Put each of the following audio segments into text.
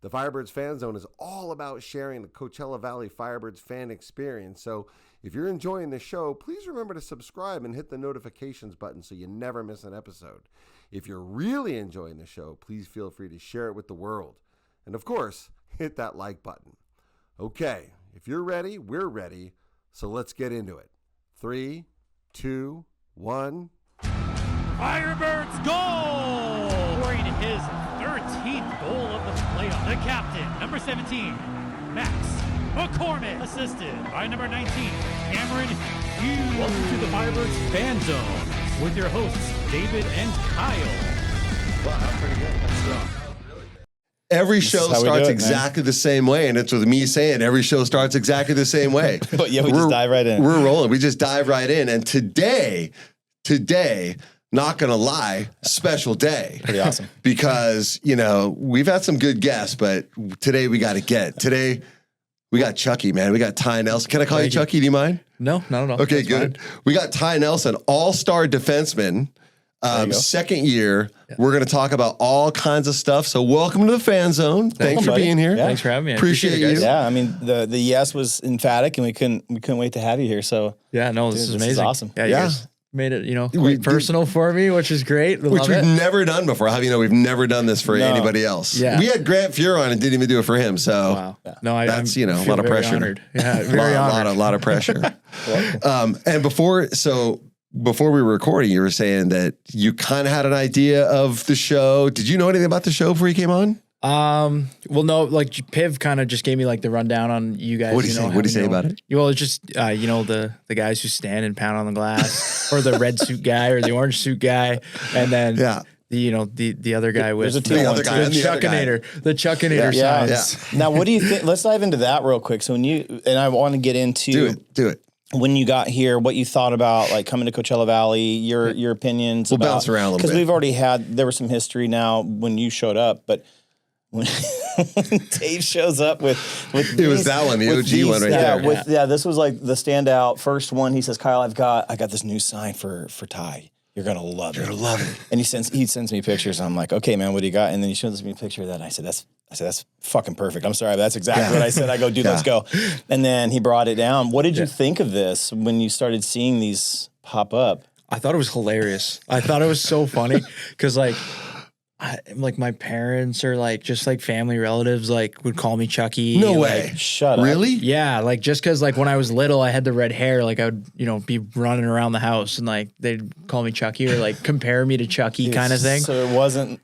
The Firebirds Fan Zone is all about sharing the Coachella Valley Firebirds fan experience. So if you're enjoying the show, please remember to subscribe and hit the notifications button so you never miss an episode. If you're really enjoying the show, please feel free to share it with the world. And of course, hit that like button. Okay, if you're ready, we're ready. So let's get into it. 3, 2, 1. Firebirds goal! Scoring his 13th goal of the playoff. The captain, number 17, Max McCormick, assisted by number 19, Cameron Hughes. Welcome to the Firebirds Fan Zone with your hosts, David and Kyle. Wow, that's pretty good. That's Every show starts exactly the same way, and it's with me saying every show starts exactly the same way. But yeah, we just dive right in. We're rolling. We just dive right in. And today, not gonna lie, special day. Pretty awesome. Because, we've had some good guests, but today we got Chucky, man. We got Ty Nelson. Can I call you Chucky? Do you mind? No, not at all. Okay, That's good. fine. We got Ty Nelson, all-star defenseman. Second year. Yeah. We're going to talk about all kinds of stuff. So welcome to the Fan Zone. Thanks for being here. Yeah. Thanks for having me. Appreciate you. Yeah, I mean the yes was emphatic, and we couldn't wait to have you here. So yeah, no, this is amazing. This is awesome. Yeah, you guys made it quite personal for me, which is great. Which we've never done before. How do you know we've never done this for anybody else? Yeah. We had Grant Fuhr on and didn't even do it for him. So wow. No, that's a lot of pressure. Honored. Yeah, very honored. A lot of pressure. And before we were recording, you were saying that you kind of had an idea of the show. Did you know anything about the show before you came on? Well, no, like Piv kind of just gave me like the rundown on you guys. What did he say about it? Well, it's just, the guys who stand and pound on the glass or the red suit guy or the orange suit guy. And then, the other guy with the Chuckinator signs. Yeah. Now, what do you think? Let's dive into that real quick. So I want to get into do it. When you got here, what you thought about like coming to Coachella Valley, your opinions. We'll bounce around a little bit. Because we've already there was some history now when you showed up, but when Dave shows up with it was that one, the OG one right there. This was like the standout first one. He says, Kyle, I got this new sign for Ty. You're gonna love it. You're gonna love it. And he sends me pictures. And I'm like, okay, man, what do you got? And then he shows me a picture of that. And I said, that's fucking perfect. I'm sorry, but that's exactly what I said. I go, dude, let's go. And then he brought it down. What did you think of this when you started seeing these pop up? I thought it was hilarious. I thought it was so funny because my parents or just family relatives would call me Chucky. No way. Shut up. Really? Yeah, just because when I was little, I had the red hair. I would be running around the house and they'd call me Chucky or compare me to Chucky kind of thing. So it wasn't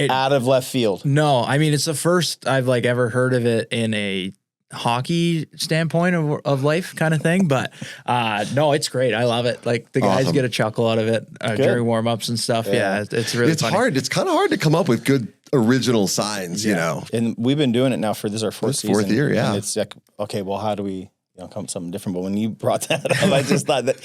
out of left field. No, I mean it's the first I've ever heard of it in a hockey standpoint of life kind of thing. But no, it's great. I love it. The guys get a chuckle out of it during warm-ups and stuff. Yeah, it's really funny. Hard. It's kind of hard to come up with good original signs, And we've been doing it now for our fourth season. Fourth year, yeah. And it's like, okay, well, how do we come up with something different? But when you brought that up, I just thought that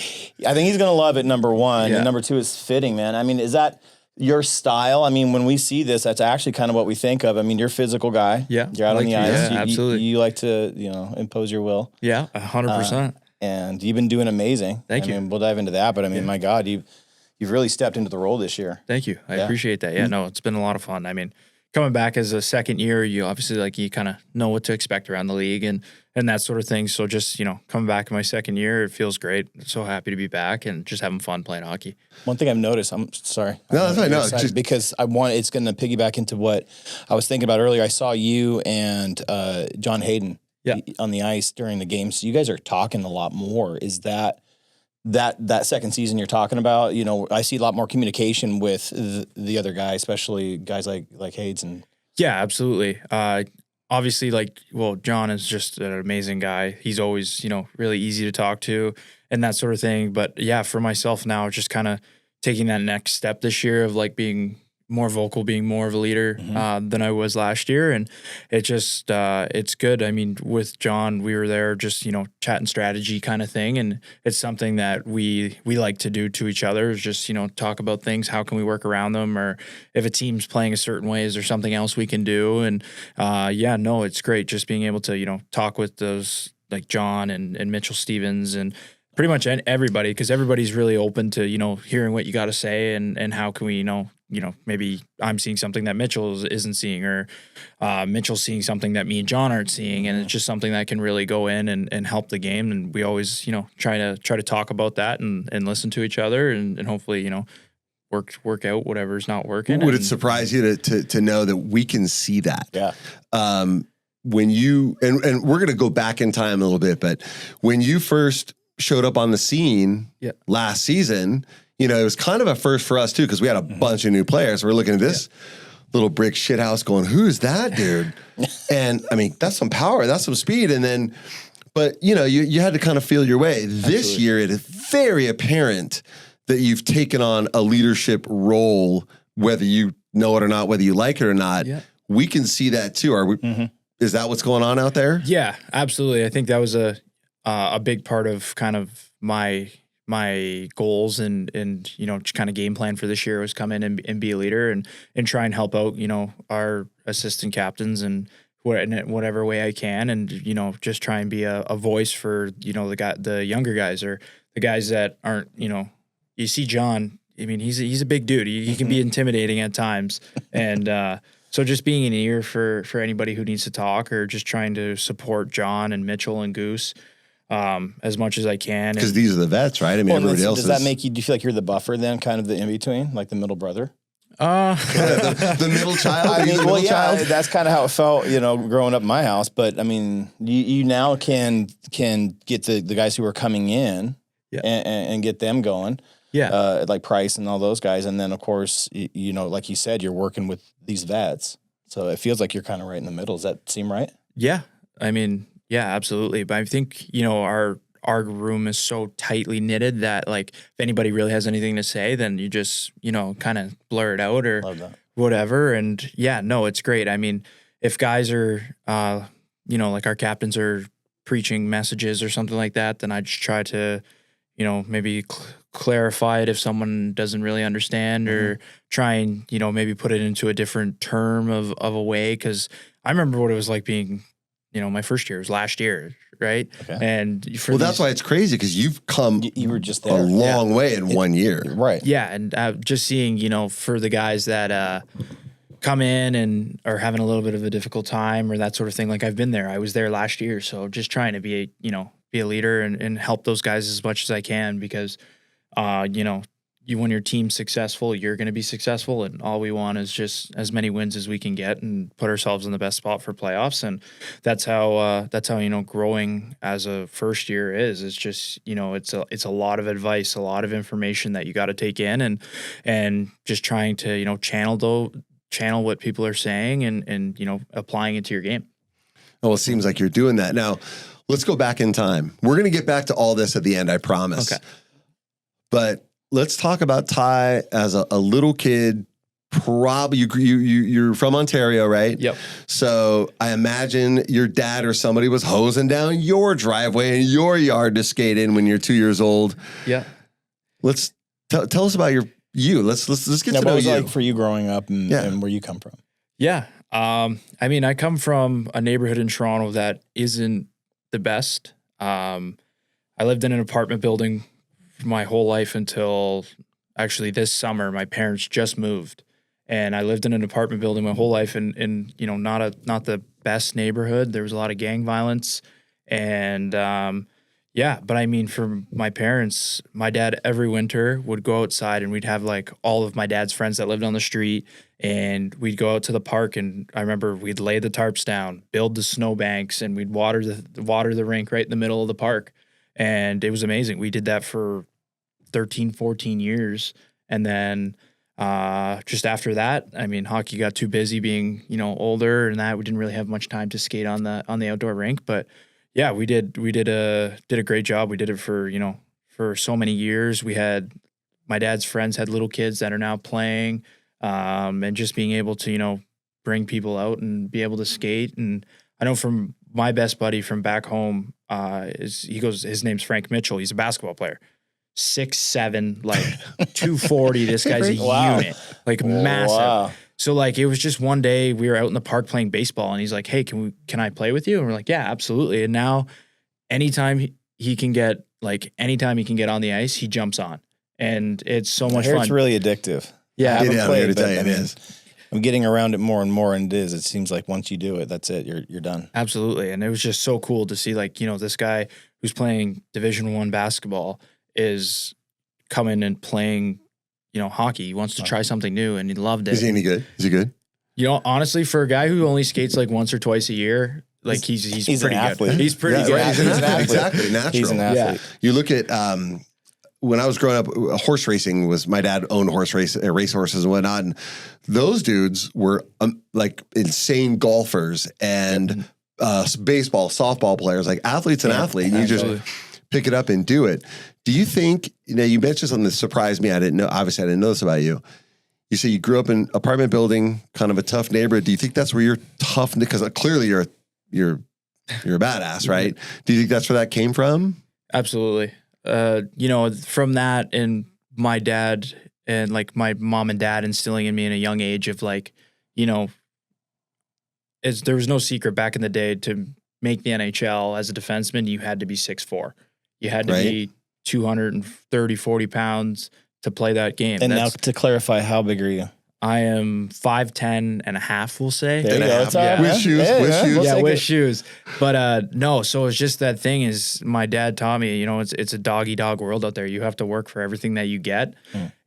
I think he's going to love it, number one. Yeah. And number two is fitting, man. I mean, is that your style? I mean, when we see this, that's actually kind of what we think of. I mean, you're a physical guy. Yeah. You're out on the ice. Yeah, absolutely. You like to, impose your will. Yeah, 100%. And you've been doing amazing. Thank you. I mean, we'll dive into that, but I mean, my God, you've really stepped into the role this year. Thank you. I appreciate that. Yeah, no, it's been a lot of fun. I mean, coming back as a second year, you obviously you kind of know what to expect around the league and that sort of thing. So just, coming back in my second year, it feels great. So happy to be back and just having fun playing hockey. One thing I've noticed, I'm sorry. No, that's fine. No, just because it's going to piggyback into what I was thinking about earlier. I saw you and John Hayden on the ice during the game. So you guys are talking a lot more. Is that second season you're talking about? I see a lot more communication with the other guy, especially guys like Hayes and. Yeah, absolutely. Obviously, John is just an amazing guy. He's always, really easy to talk to and that sort of thing. But yeah, for myself now, just kind of taking that next step this year of being more vocal, being more of a leader than I was last year. And it just, it's good. I mean, with John, we were there just, chatting strategy kind of thing. And it's something that we like to do to each other is just, talk about things. How can we work around them? Or if a team's playing a certain way, is there something else we can do? And it's great just being able to, talk with those like John and Mitchell Stevens and Pretty much everybody, because everybody's really open to, hearing what you got to say and how can we, maybe I'm seeing something that Mitchell isn't seeing, or Mitchell's seeing something that me and John aren't seeing. And it's just something that can really go in and help the game. And we always, try to talk about that and listen to each other and hopefully, work out whatever's not working. Would it surprise you to know that we can see that? Yeah. When you, and we're going to go back in time a little bit, but when you first showed up on the scene last season, it was kind of a first for us too, because we had a bunch of new players. We're looking at this little brick shithouse going, who's that dude? And I mean, that's some power, that's some speed. And then, but you had to kind of feel your way. This year, it is very apparent that you've taken on a leadership role, whether you know it or not, whether you like it or not. Yeah. We can see that too. Are we? Is that what's going on out there? Yeah, absolutely. I think that was a big part of kind of my goals and just kind of game plan for this year was come in and be a leader and try and help out, our assistant captains and in whatever way I can, and just try and be a voice for the younger guys, or the guys that aren't, you see John, I mean, he's a big dude. He can be intimidating at times. And so just being an ear for anybody who needs to talk, or just trying to support John and Mitchell and Goose as much as I can. Because these are the vets, right? I mean, everybody else does that make you, do you feel like you're the buffer then, kind of the in-between, like the middle brother? The middle child? I mean, child? That's kind of how it felt, growing up in my house. But I mean, you now can get the guys who are coming in and get them going. Yeah. Like Price and all those guys. And then, of course, like you said, you're working with these vets. So it feels like you're kind of right in the middle. Does that seem right? Yeah. I mean, yeah, absolutely. But I think, our room is so tightly knitted that, like, if anybody really has anything to say, then you just, kind of blur it out or whatever. And yeah, no, it's great. I mean, if guys are, like our captains are preaching messages or something like that, then I just try to, maybe clarify it if someone doesn't really understand, or try and, maybe put it into a different term of a way. Cause I remember what it was like being, my first year was last year. Right. Okay. And that's why it's crazy. Cause you've come, you were just there a long way in 1 year. Right. Yeah. And just seeing, for the guys that, come in and are having a little bit of a difficult time or that sort of thing. Like I've been there, I was there last year. So just trying to be a leader and help those guys as much as I can, because, when your team's successful, you're going to be successful. And all we want is just as many wins as we can get and put ourselves in the best spot for playoffs. And that's how, growing as a first year is. It's just, it's a lot of advice, a lot of information that you got to take in and just trying to, channel what people are saying and applying it to your game. Well, it seems like you're doing that. Now, let's go back in time. We're going to get back to all this at the end, I promise. Okay. But let's talk about Ty as a little kid. Probably you're from Ontario, right? Yep. So I imagine your dad or somebody was hosing down your driveway in your yard to skate in when you're 2 years old. Yeah. Let's tell us about Let's get to know what was you. Like for you growing up and where you come from. Yeah. I mean, I come from a neighborhood in Toronto that isn't the best. I lived in an apartment building my whole life until actually this summer. My parents just moved, and I lived in an apartment building my whole life in not the best neighborhood. There was a lot of gang violence, and but I mean, for my parents, my dad every winter would go outside, and we'd have like all of my dad's friends that lived on the street, and we'd go out to the park, and I remember we'd lay the tarps down, build the snowbanks, and we'd water the rink right in the middle of the park. And it was amazing. We did that for 13, 14 years. And then just after that, I mean, hockey got too busy being, older, and that we didn't really have much time to skate on the outdoor rink. But yeah, we did a great job. We did it for so many years. We had my dad's friends had little kids that are now playing, and just being able to, bring people out and be able to skate. And I know from my best buddy from back home, his name's Frank Mitchell. He's a basketball player, 6'7", like 240. This guy's a unit, like massive. Wow. So like, it was just one day we were out in the park playing baseball, and he's like, "Hey, can I play with you?" And we're like, "Yeah, absolutely." And now anytime he can get like anytime he can get on the ice, he jumps on, and it's so much fun. It's really addictive. Yeah, I haven't played, I'm but, tell you, I it mean, is. I'm getting around it more and more, and it is. It seems like once you do it, that's it. You're done. Absolutely, and it was just so cool to see, like, you know, this guy who's playing Division I basketball is coming and playing, you know, hockey. He wants to try something new, and he loved it. Is he any good? Is he good? You know, honestly, for a guy who only skates like once or twice a year, like he's pretty an athlete. good. He's pretty good. Right, he's an athlete. Exactly, natural. He's an athlete. You look at when I was growing up, horse racing was my dad owned race horses and whatnot, and those dudes were like insane golfers and baseball, softball players, like athletes and athlete. And you just pick it up and do it. Do you think, you know, you mentioned something that surprised me. I didn't know. Obviously, I didn't know this about you. You say you grew up in an apartment building, kind of a tough neighborhood. Do you think that's where your tough? Because clearly you're a badass, right? Do you think that's where that came from? Absolutely. You know, from that and my dad and like my mom and dad instilling in me in a young age of like, you know, there was no secret back in the day to make the NHL as a defenseman, you had to be 6'4". You had to be 230, 40 pounds to play that game. And now to clarify, how big are you? I am 5'10" and a half, we'll say. There you go. It's all right. With shoes, With shoes. But no, so it's just that thing is my dad taught me, you know, it's a dog world out there. You have to work for everything that you get.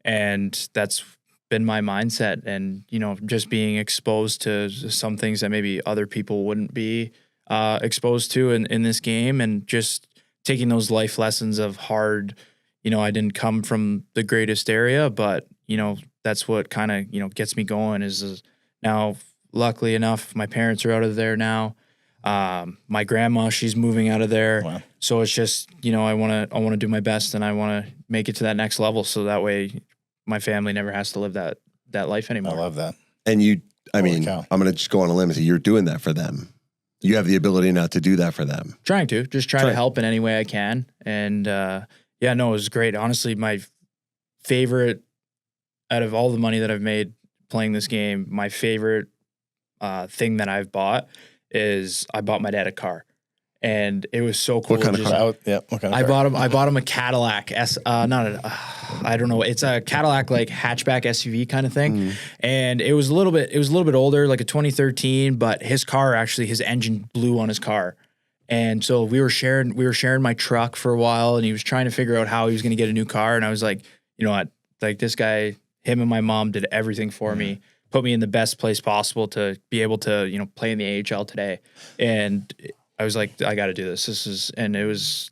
And that's been my mindset. And, you know, just being exposed to some things that maybe other people wouldn't be exposed to in this game, and just taking those life lessons of hard, you know, I didn't come from the greatest area, but, you know, that's what kind of, you know, gets me going is now, luckily enough, my parents are out of there now. My grandma, she's moving out of there. Wow. So it's just, you know, I want to do my best, and I want to make it to that next level. So that way my family never has to live that life anymore. I love that. And you, I mean, cow. I'm going to just go on a limb and say you're doing that for them. You have the ability now to do that for them. Trying to help in any way I can. And yeah, no, it was great. Honestly, my favorite out of all the money that I've made playing this game, my favorite thing that I've bought is I bought my dad a car. And it was so cool. What kind of car? What kind of car? I bought him a Cadillac. I don't know. It's a Cadillac like hatchback SUV kind of thing. And it was a little bit older, like a 2013, but his engine blew on his car. And so we were sharing my truck for a while, and he was trying to figure out how he was going to get a new car. And I was like, you know what? Like, this guy, him and my mom did everything for me, put me in the best place possible to be able to, you know, play in the AHL today. And I was like, I got to do this. And it was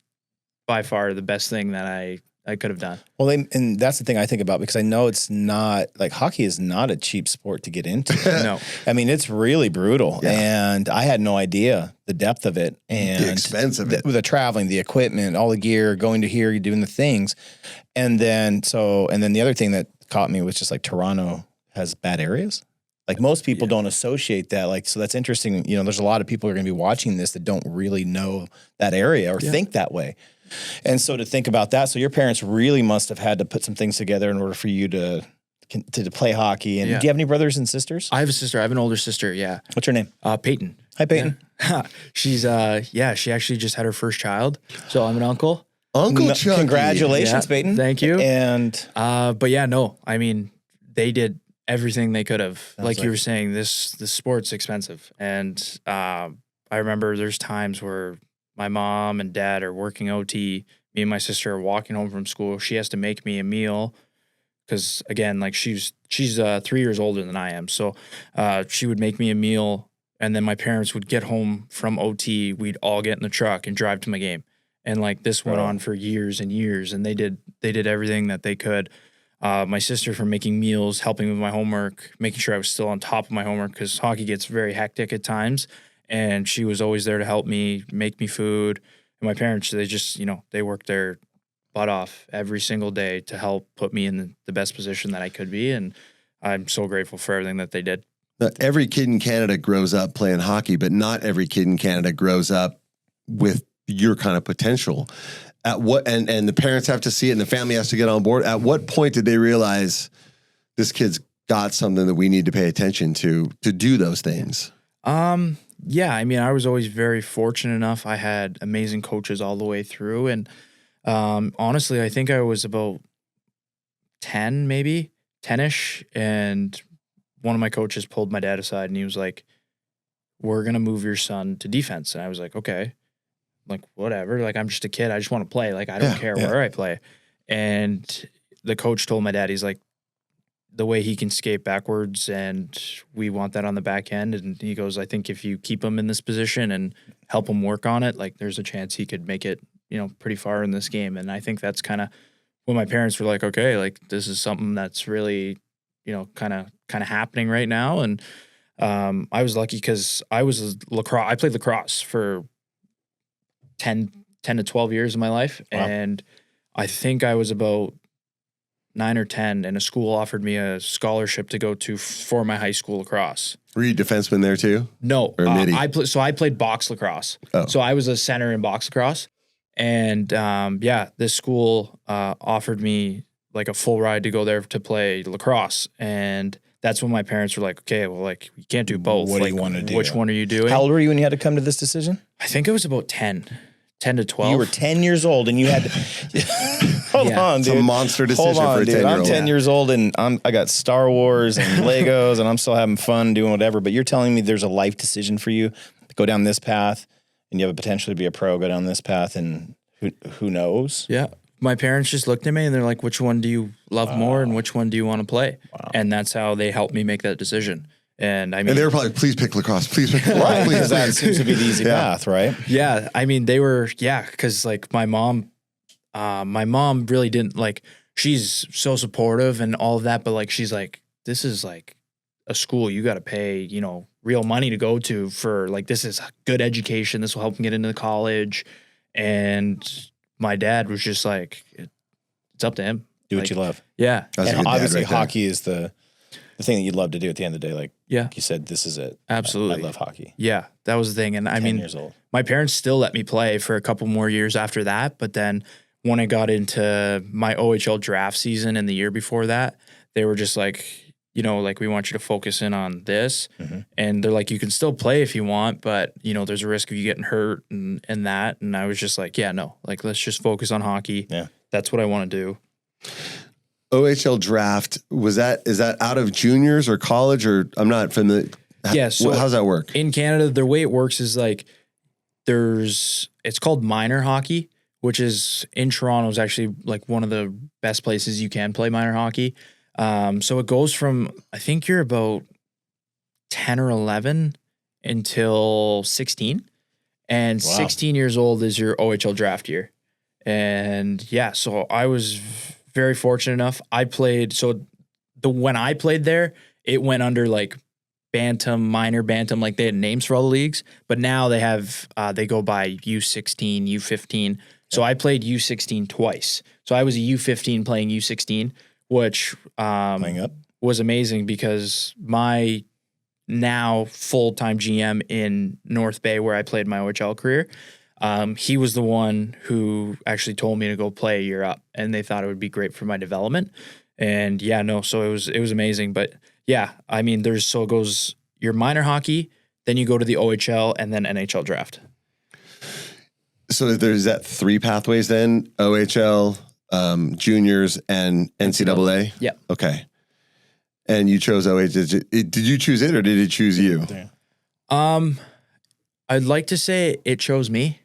by far the best thing that I could have done. Well, and that's the thing I think about, because I know it's not, like, hockey is not a cheap sport to get into. No. I mean, it's really brutal. Yeah. And I had no idea the depth of it. And the expense of it. The traveling, the equipment, all the gear, going to here, you're doing the things. And then the other thing that caught me was just like Toronto has bad areas. Like, most people don't associate that. Like, so that's interesting. You know, there's a lot of people who are going to be watching this that don't really know that area or think that way. And so to think about that, so your parents really must have had to put some things together in order for you to play hockey. And do you have any brothers and sisters? I have a sister. I have an older sister. Yeah. What's her name? Peyton. Hi, Peyton. Yeah. She's she actually just had her first child. So I'm an uncle. Uncle Chucky. Congratulations, Peyton. Thank you. And but yeah, no, I mean, they did everything they could have. Like you were saying, this sport's expensive. And I remember there's times where my mom and dad are working OT. Me and my sister are walking home from school. She has to make me a meal because, again, like she's 3 years older than I am. So she would make me a meal, and then my parents would get home from OT. We'd all get in the truck and drive to my game. And like this went on for years and years, and they did everything that they could. My sister for making meals, helping with my homework, making sure I was still on top of my homework because hockey gets very hectic at times. And she was always there to help me, make me food. And my parents, they just, you know, they worked their butt off every single day to help put me in the best position that I could be. And I'm so grateful for everything that they did. Now, every kid in Canada grows up playing hockey, but not every kid in Canada grows up with your kind of potential. At what, and the parents have to see it and the family has to get on board. At what point did they realize this kid's got something that we need to pay attention to do those things? Yeah, I mean, I was always very fortunate enough. I had amazing coaches all the way through. And honestly, I think I was about 10, maybe 10-ish. And one of my coaches pulled my dad aside and he was like, we're going to move your son to defense. And I was like, okay, like, whatever. Like, I'm just a kid. I just want to play. Like, I don't care where I play. And the coach told my dad, he's like, the way he can skate backwards and we want that on the back end. And he goes, I think if you keep him in this position and help him work on it, like there's a chance he could make it, you know, pretty far in this game. And I think that's kind of when my parents were like, okay, like this is something that's really, you know, kind of happening right now. And I was lucky because I played lacrosse for 10 to 12 years of my life. Wow. And I think I was about 9 or 10, and a school offered me a scholarship to go to for my high school lacrosse. Were you defenseman there too? No, I played box lacrosse. Oh. So I was a center in box lacrosse, and this school offered me like a full ride to go there to play lacrosse, and that's when my parents were like, "Okay, well, like you can't do both. What like, do you want to do? Which one are you doing?" How old were you when you had to come to this decision? I think it was about 10 to 12. You were 10 years old, and you had to. Hold on, dude. It's a monster decision for a 10-year-old. I'm 10 years old, and I got Star Wars and Legos, and I'm still having fun doing whatever. But you're telling me there's a life decision for you to go down this path, and you have a potential to be a pro, go down this path, and who knows? Yeah. My parents just looked at me, and they're like, which one do you love more, and which one do you want to play? Wow. And that's how they helped me make that decision. And I mean, and they were probably, please pick lacrosse, please pick lacrosse. Right, because that seems to be the easy path, right? Yeah, I mean, they were, because like my mom really didn't like. She's so supportive and all of that, but like she's like, this is like a school you got to pay, you know, real money to go to for like this is good education. This will help him get into college. And my dad was just like, it's up to him. Do what you love. Yeah, and obviously hockey is the thing that you'd love to do at the end of the day. Like you said, this is it. Absolutely. I love hockey. Yeah, that was the thing. And I mean, 10 years old. My parents still let me play for a couple more years after that. But then when I got into my OHL draft season and the year before that, they were just like, you know, like we want you to focus in on this. Mm-hmm. And they're like, you can still play if you want, but you know, there's a risk of you getting hurt and that. And I was just like, yeah, no, like let's just focus on hockey. Yeah. That's what I want to do. OHL draft, is that out of juniors or college, or I'm not familiar? Yeah. So how's that work? In Canada, the way it works is like it's called minor hockey, which is in Toronto is actually like one of the best places you can play minor hockey. So it goes from, I think you're about 10 or 11 until 16, and 16 years old is your OHL draft year. And yeah, so I was very fortunate enough. I played, when I played there, it went under like bantam, minor bantam, like they had names for all the leagues, but now they have, they go by U16, U15. So I played U16 twice. So I was a U15 playing U16, which was amazing because my now full-time GM in North Bay, where I played my OHL career, he was the one who actually told me to go play a year up, and they thought it would be great for my development. And so it was amazing. But yeah, I mean, so it goes your minor hockey, then you go to the OHL, and then NHL draft. So there's that 3 pathways then: OHL, juniors, and NCAA. Yeah. Okay. And you chose OHL. Did you choose it, or did it choose you? I'd like to say it chose me.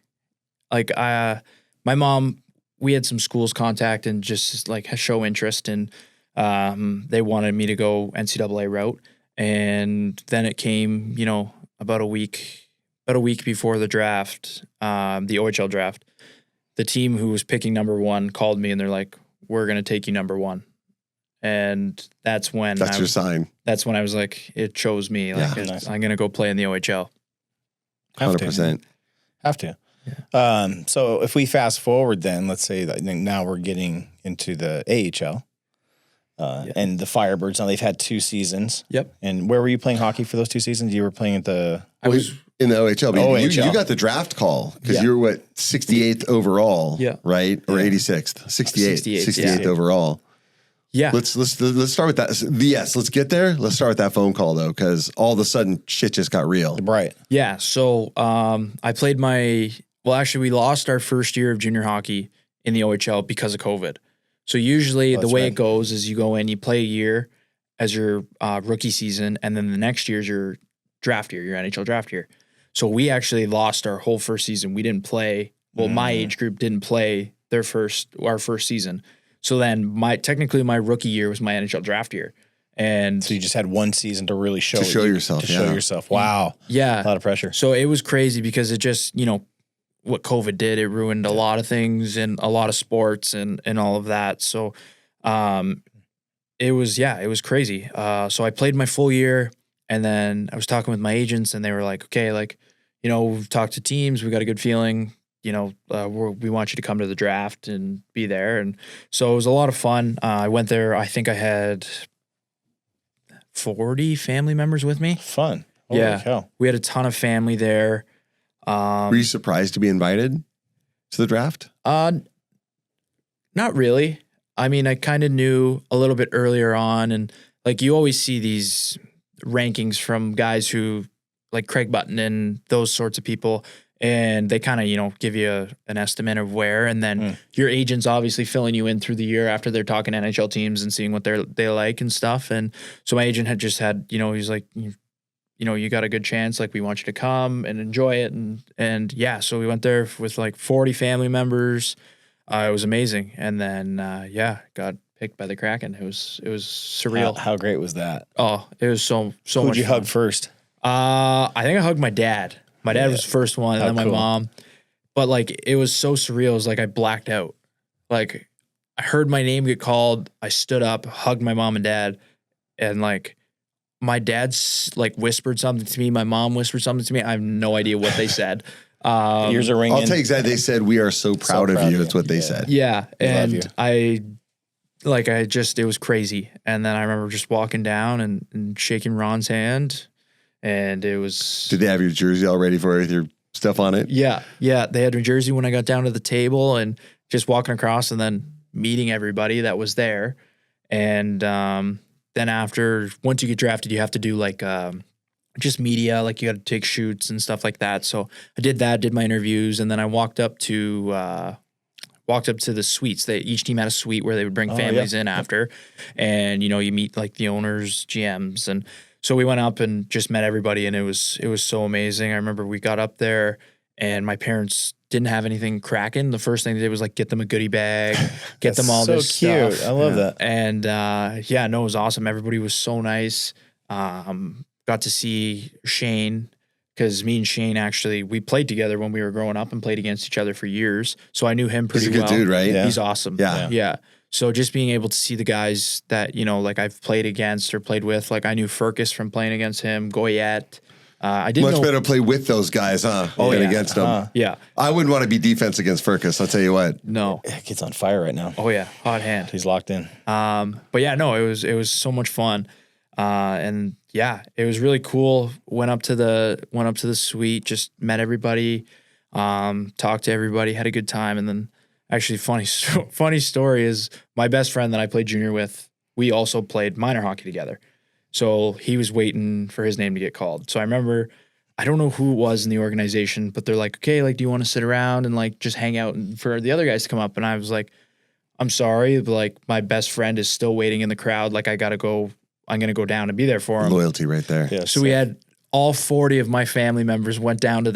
Like my mom, we had some schools contact and just like show interest, and they wanted me to go NCAA route. And then it came, you know, about a week before the draft, the OHL draft, the team who was picking number 1 called me and they're like, we're going to take you number 1. And that's when your sign. That's when I was like, it chose me. Like nice. I'm going to go play in the OHL. 100%. Have to. Yeah. So if we fast forward then, let's say that now we're getting into the AHL and the Firebirds. Now they've had 2 seasons. Yep. And where were you playing hockey for those 2 seasons? You were playing at the... I was in the OHL. OHL. You got the draft call because you were 68th overall, right? Or 86th? 68th overall. Yeah. Let's start with that. Yes, let's get there. Let's start with that phone call though, because all of a sudden shit just got real. Right. Yeah. So I played we lost our first year of junior hockey in the OHL because of COVID. So usually the way it goes is you go in, you play a year as your rookie season, and then the next year is your draft year, your NHL draft year. So we actually lost our whole first season. We didn't play. Well, my age group didn't play our first season. So then technically my rookie year was my NHL draft year. And so you just had one season to really show yourself. Show yourself. Wow. Yeah. A lot of pressure. So it was crazy because it just, what COVID did, it ruined a lot of things and a lot of sports and all of that. So it was crazy. So I played my full year, and then I was talking with my agents, and they were like, okay, we've talked to teams, we got a good feeling, we want you to come to the draft and be there. And so it was a lot of fun. I went there. I think I had 40 family members with me. Fun. Holy cow. We had a ton of family there. Were you surprised to be invited to the draft? Not really. I mean, I kind of knew a little bit earlier on, and you always see these rankings from guys who like Craig Button and those sorts of people, and they kind of, give you an estimate of where, and then your agent's obviously filling you in through the year after they're talking NHL teams and seeing what they like and stuff. And so my agent had just had, he's like, you got a good chance. We want you to come and enjoy it. And yeah, so we went there with 40 family members. It was amazing. And then, got picked by the Kraken. It was surreal. How great was that? Oh, it was so much fun. Who'd you hug first? I think I hugged my dad. My dad was the first one, and then my mom. But it was so surreal. It was I blacked out. I heard my name get called. I stood up, hugged my mom and dad, and my dad's whispered something to me. My mom whispered something to me. I have no idea what they said. Ears are ringing. I'll tell you exactly. They said, "We are so proud of you." That's what they said. Yeah, and it was crazy. And then I remember just walking down and shaking Ron's hand, and it was. Did they have your jersey all ready for it with your stuff on it? Yeah. They had my jersey when I got down to the table, and just walking across and then meeting everybody that was there, and then once you get drafted, you have to do just media, you got to take shoots and stuff like that. So I did that, did my interviews, and then I walked up to the suites. Each team had a suite where they would bring families in after, and you meet the owners, GMs, and so we went up and just met everybody, and it was so amazing. I remember we got up there, and my parents didn't have anything cracking. The first thing they did was get them a goodie bag, get them all this cute. stuff. I love that. And it was awesome. Everybody was so nice. Got to see Shane, because me and Shane we played together when we were growing up and played against each other for years. So I knew him pretty well. He's a good dude, right? Yeah. He's awesome. Yeah. So just being able to see the guys that, I've played against or played with, I knew Furcus from playing against him, Goyette. I didn't Much know. better play with those guys, huh? Oh, than yeah. against them. Yeah. I wouldn't want to be defense against Furcus. I'll tell you what. No. That kid's on fire right now. Oh yeah. Hot hand. He's locked in. But yeah, no, it was so much fun. And yeah, it was really cool. Went up to the suite, just met everybody, talked to everybody, had a good time. And then actually funny story is my best friend that I played junior with, we also played minor hockey together. So he was waiting for his name to get called. So I remember, I don't know who it was in the organization, but they're like, okay, do you want to sit around and just hang out and for the other guys to come up? And I was like, I'm sorry, but my best friend is still waiting in the crowd. I'm going to go down and be there for him. Loyalty right there. Yeah, so we had all 40 of my family members went down to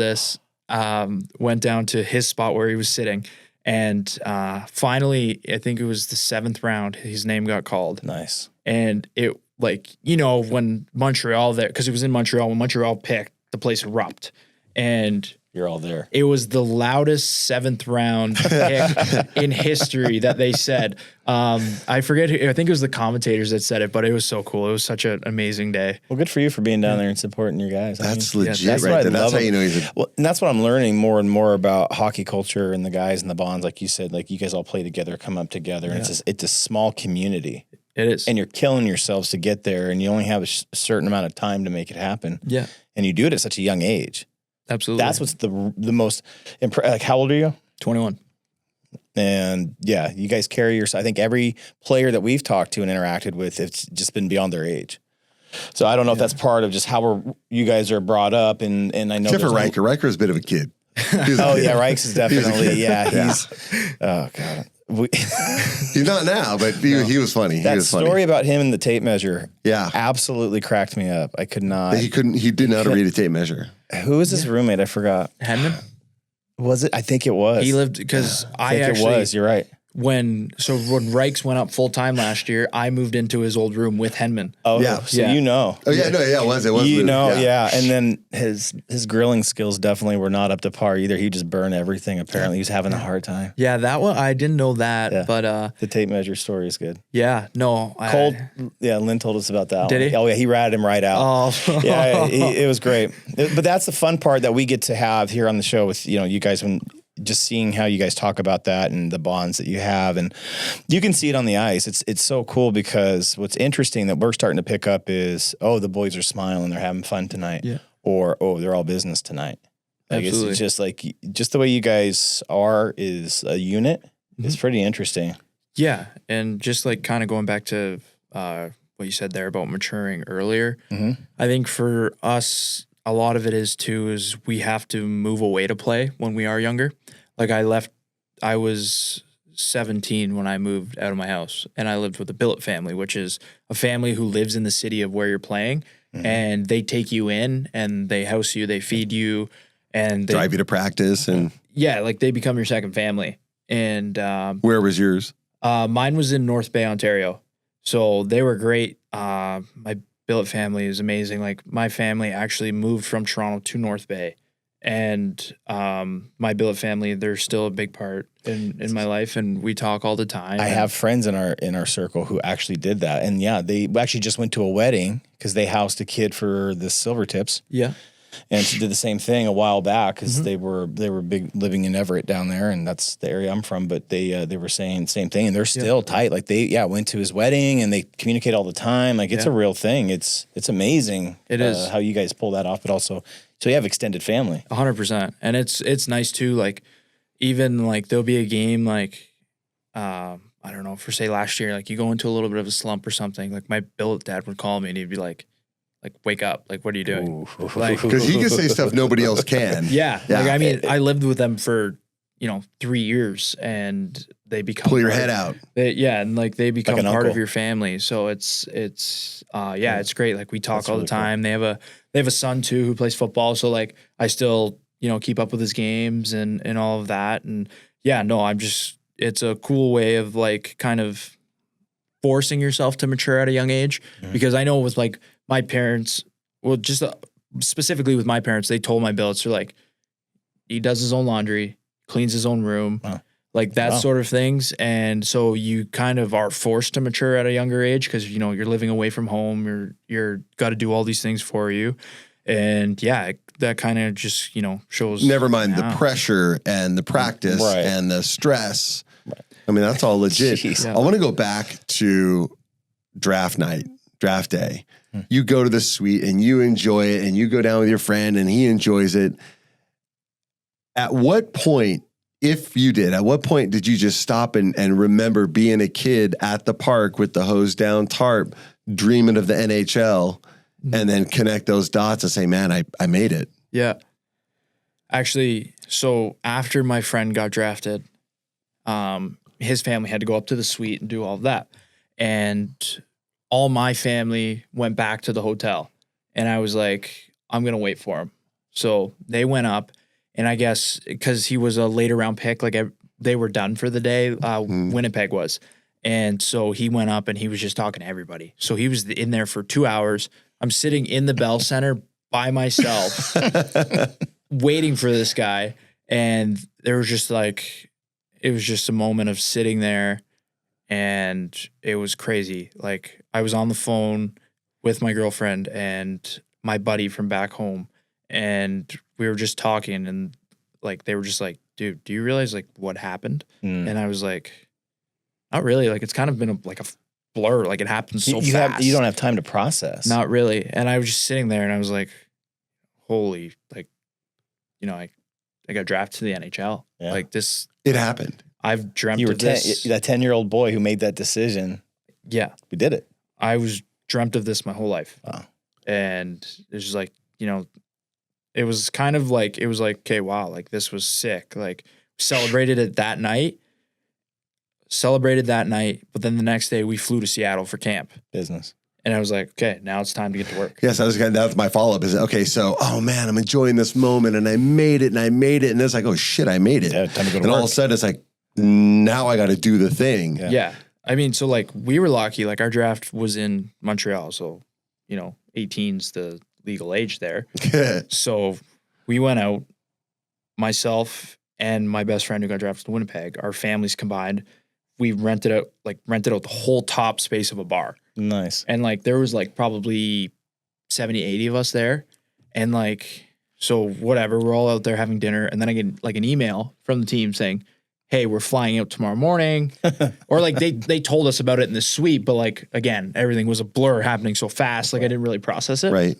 his spot where he was sitting. And finally, I think it was the 7th round, his name got called. Nice. And it when Montreal there, because it was in Montreal, when Montreal picked, the place erupt. And You're all there. it was the loudest 7th round pick in history that they said. I forget who, I think it was the commentators that said it, but it was so cool. It was such an amazing day. Well, good for you for being down there and supporting your guys. That's I mean, legit that's right what I there. That's love how you know he's a... Well, and that's what I'm learning more and more about hockey culture and the guys and the bonds. Like you said, you guys all play together, come up together. And it's a small community. It is. And you're killing yourselves to get there, and you only have a certain amount of time to make it happen. Yeah. And you do it at such a young age. Absolutely. That's what's the most how old are you? 21. And yeah, you guys carry yourself. I think every player that we've talked to and interacted with, it's just been beyond their age. So I don't know if that's part of just how you guys are brought up. And I know except for Riker. Riker's a bit of a kid. Yeah, Rikes is definitely, he's, oh God. He's not now, but he was funny. That he was story funny. about him and the tape measure, yeah, absolutely cracked me up. I could not. He didn't know how to read a tape measure. Who was his roommate? I forgot. Henman? Was it? I think it was. He lived, because I think it was. You're right. When Rikes went up full time last year, I moved into his old room with Henman. Oh, yeah. So you know. Oh yeah, no, yeah, it was. You know, yeah. And then his grilling skills definitely were not up to par either. He just burned everything. Apparently, he was having a hard time. Yeah, that one I didn't know that, but the tape measure story is good. Yeah, no, Lynn told us about that. Did one. he? Oh yeah, he ratted him right out. Oh, yeah, it was great. But that's the fun part that we get to have here on the show with you guys when. Just seeing how you guys talk about that and the bonds that you have, and you can see it on the ice. It's so cool because what's interesting that we're starting to pick up is, the boys are smiling, they're having fun tonight, or they're all business tonight. Like Absolutely. It's just like the way you guys are is a unit. It's pretty interesting. Yeah, and just like kind of going back to what you said there about maturing earlier. I think for us, a lot of it is we have to move away to play when we are younger. Like I was 17 when I moved out of my house, and I lived with a billet family, which is a family who lives in the city of where you're playing, and they take you in and they house you, they feed you, and they drive you to practice, and like they become your second family. And where was yours? Mine was in North Bay, Ontario. So they were great. My billet family is amazing. Like my family actually moved from Toronto to North Bay, and my billet family, they're still a big part in my life, and we talk all the time. I have friends in our circle who actually did that, and they actually just went to a wedding because they housed a kid for the Silvertips. Yeah. And she did the same thing a while back because they were big living in Everett down there, and that's the area I'm from. But they were saying the same thing, and they're still tight. Like they went to his wedding, and they communicate all the time. Like it's a real thing. It's amazing. It is how you guys pull that off, but also so you have extended family. 100%, and it's nice too. Like even like there'll be a game like I don't know, for say last year, like you go into a little bit of a slump or something. Like my billet dad would call me and he'd be like, wake up. Like, what are you doing? Like, because he can say stuff nobody else can. Yeah. Like, I mean, I lived with them for, 3 years, and they become pull your head out. And like they become like part uncle of your family. So it's great. Like we talk all the time. Cool. They have a son too who plays football. So like I still, keep up with his games and all of that. And it's a cool way of like kind of forcing yourself to mature at a young age, because I know with like my parents, well, just specifically with my parents, they told my billets, they're like, he does his own laundry, cleans his own room, like that sort of things. And so you kind of are forced to mature at a younger age because, you're living away from home, you're got to do all these things for you. And that kind of just, shows. Never mind the pressure and the practice and the stress. Right. I mean, that's all legit. I want to go back to draft day. You go to the suite and you enjoy it, and you go down with your friend and he enjoys it. At what point, if you did, did you just stop and remember being a kid at the park with the hose down tarp, dreaming of the NHL, and then connect those dots and say, man, I made it? Yeah. Actually, so after my friend got drafted, his family had to go up to the suite and do all of that. And all my family went back to the hotel, and I was like, I'm going to wait for him. So they went up, and I guess because he was a later round pick, like they were done for the day, Winnipeg was. And so he went up and he was just talking to everybody. So he was in there for 2 hours. I'm sitting in the Bell Center by myself, waiting for this guy. And there was just like, it was just a moment of sitting there, and it was crazy. Like I was on the phone with my girlfriend and my buddy from back home, and we were just talking, and like they were just like, dude, do you realize like what happened? And I was like, not really. Like it's kind of been a blur. Like it happened so fast. You don't have time to process. Not really. And I was just sitting there and I was like, holy, like, I got drafted to the NHL. Yeah. Like this. It happened. I've dreamt You were of this. that 10-year-old boy who made that decision. Yeah. We did it. I was dreamt of this my whole life. Wow. And it's just like, you know, it was kind of like, it was like, okay, wow, like this was sick. Like celebrated that night, but then the next day we flew to Seattle for camp. Business. And I was like, okay, now it's time to get to work. Yes, that's my follow-up is, okay, so, oh man, I'm enjoying this moment and I made it. And it's like, oh shit, I made it. Yeah, time to go to and work. all of a sudden it's like, now I got to do the thing. Yeah. I mean, so like we were lucky, like our draft was in Montreal. So, you know, 18's the legal age there. So we went out, myself and my best friend who got drafted to Winnipeg, our families combined, we rented out the whole top space of a bar. Nice. And like there was like probably 70, 80 of us there. And like, so whatever, we're all out there having dinner. And then I get like an email from the team saying, hey, we're flying out tomorrow morning. Or like they told us about it in the suite, but like, again, everything was a blur happening so fast. Like I didn't really process it. Right.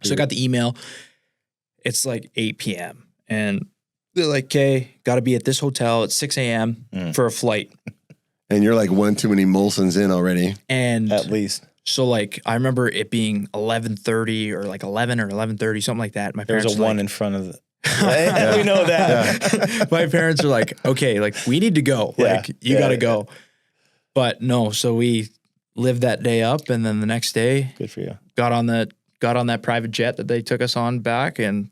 So I got the email. It's like 8 p.m. And they're like, okay, got to be at this hotel at 6 a.m. for a flight. And you're like one too many Molsons in already. And At least. so like, I remember it being 11:30 or like 11 or 11:30, something like that. My There parents was a were one like, in front of the. We know that. my parents are like, okay, like we need to go. Yeah. Like you got to go. But no, so we lived that day up. And then the next day Good for you. got on that private jet that they took us on back. And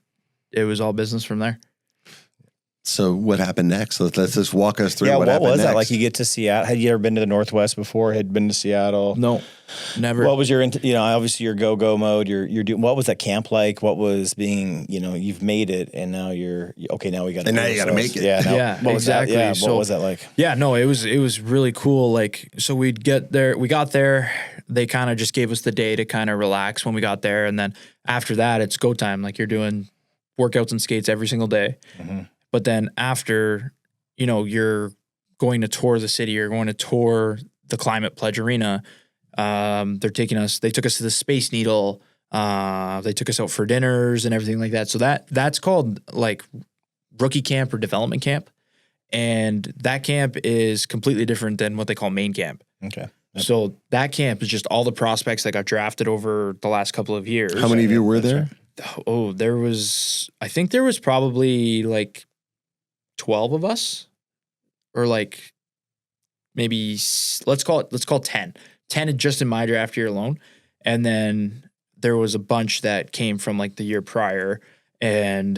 it was all business from there. So what happened next? Let's just walk us through Yeah, what what happened was next. that? Like you get to Seattle. Had you ever been to the Northwest before? Had been to Seattle? No, never. What was your, obviously your go mode, you're doing, what was that camp like? What was being, you've made it and now you're, okay, now we got to And now you gotta make it. Yeah. Yeah, what was that? exactly. Yeah. So- What was that like? Yeah, no, it was really cool. Like, so we got there, they kind of just gave us the day to kind of relax when we got there. And then after that, it's go time. Like you're doing workouts and skates every single day. Mm-hmm. But then after, you're going to tour the city, you're going to tour the Climate Pledge Arena. They took us to the Space Needle. They took us out for dinners and everything like that. So that's called like rookie camp or development camp. And that camp is completely different than what they call main camp. Okay. So that camp is just all the prospects that got drafted over the last couple of years. How many of you were there? Oh, I think there was probably like 12 of us, or like maybe let's call it 10. 10 just in my draft year alone. And then there was a bunch that came from like the year prior. And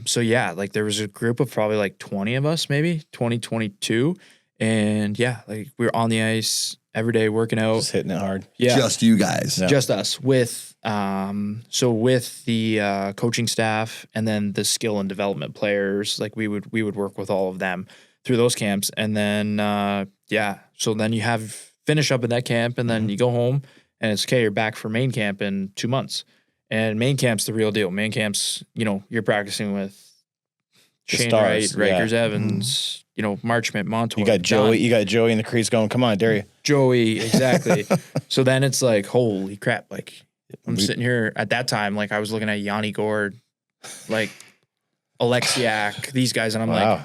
so yeah, like there was a group of probably like 20 of us, maybe 20, 22. And yeah, like we were on the ice every day working out. Just hitting it hard. Yeah. Just you guys. Yeah. Just us with the coaching staff and then the skill and development players. Like we would work with all of them through those camps. And then so then you finish up at that camp and then you go home and it's okay, you're back for main camp in 2 months. And main camp's the real deal. Main camp's, you're practicing with The Shane stars, Wright, Rikers yeah. Evans, Marchment, Montour. You got Joey. Dunn. You got Joey in the crease going. Come on, dare you? Joey, exactly. So then it's like, holy crap! Like I'm sitting here at that time, like I was looking at Yanni Gord, like Alexiak, these guys, and I'm like,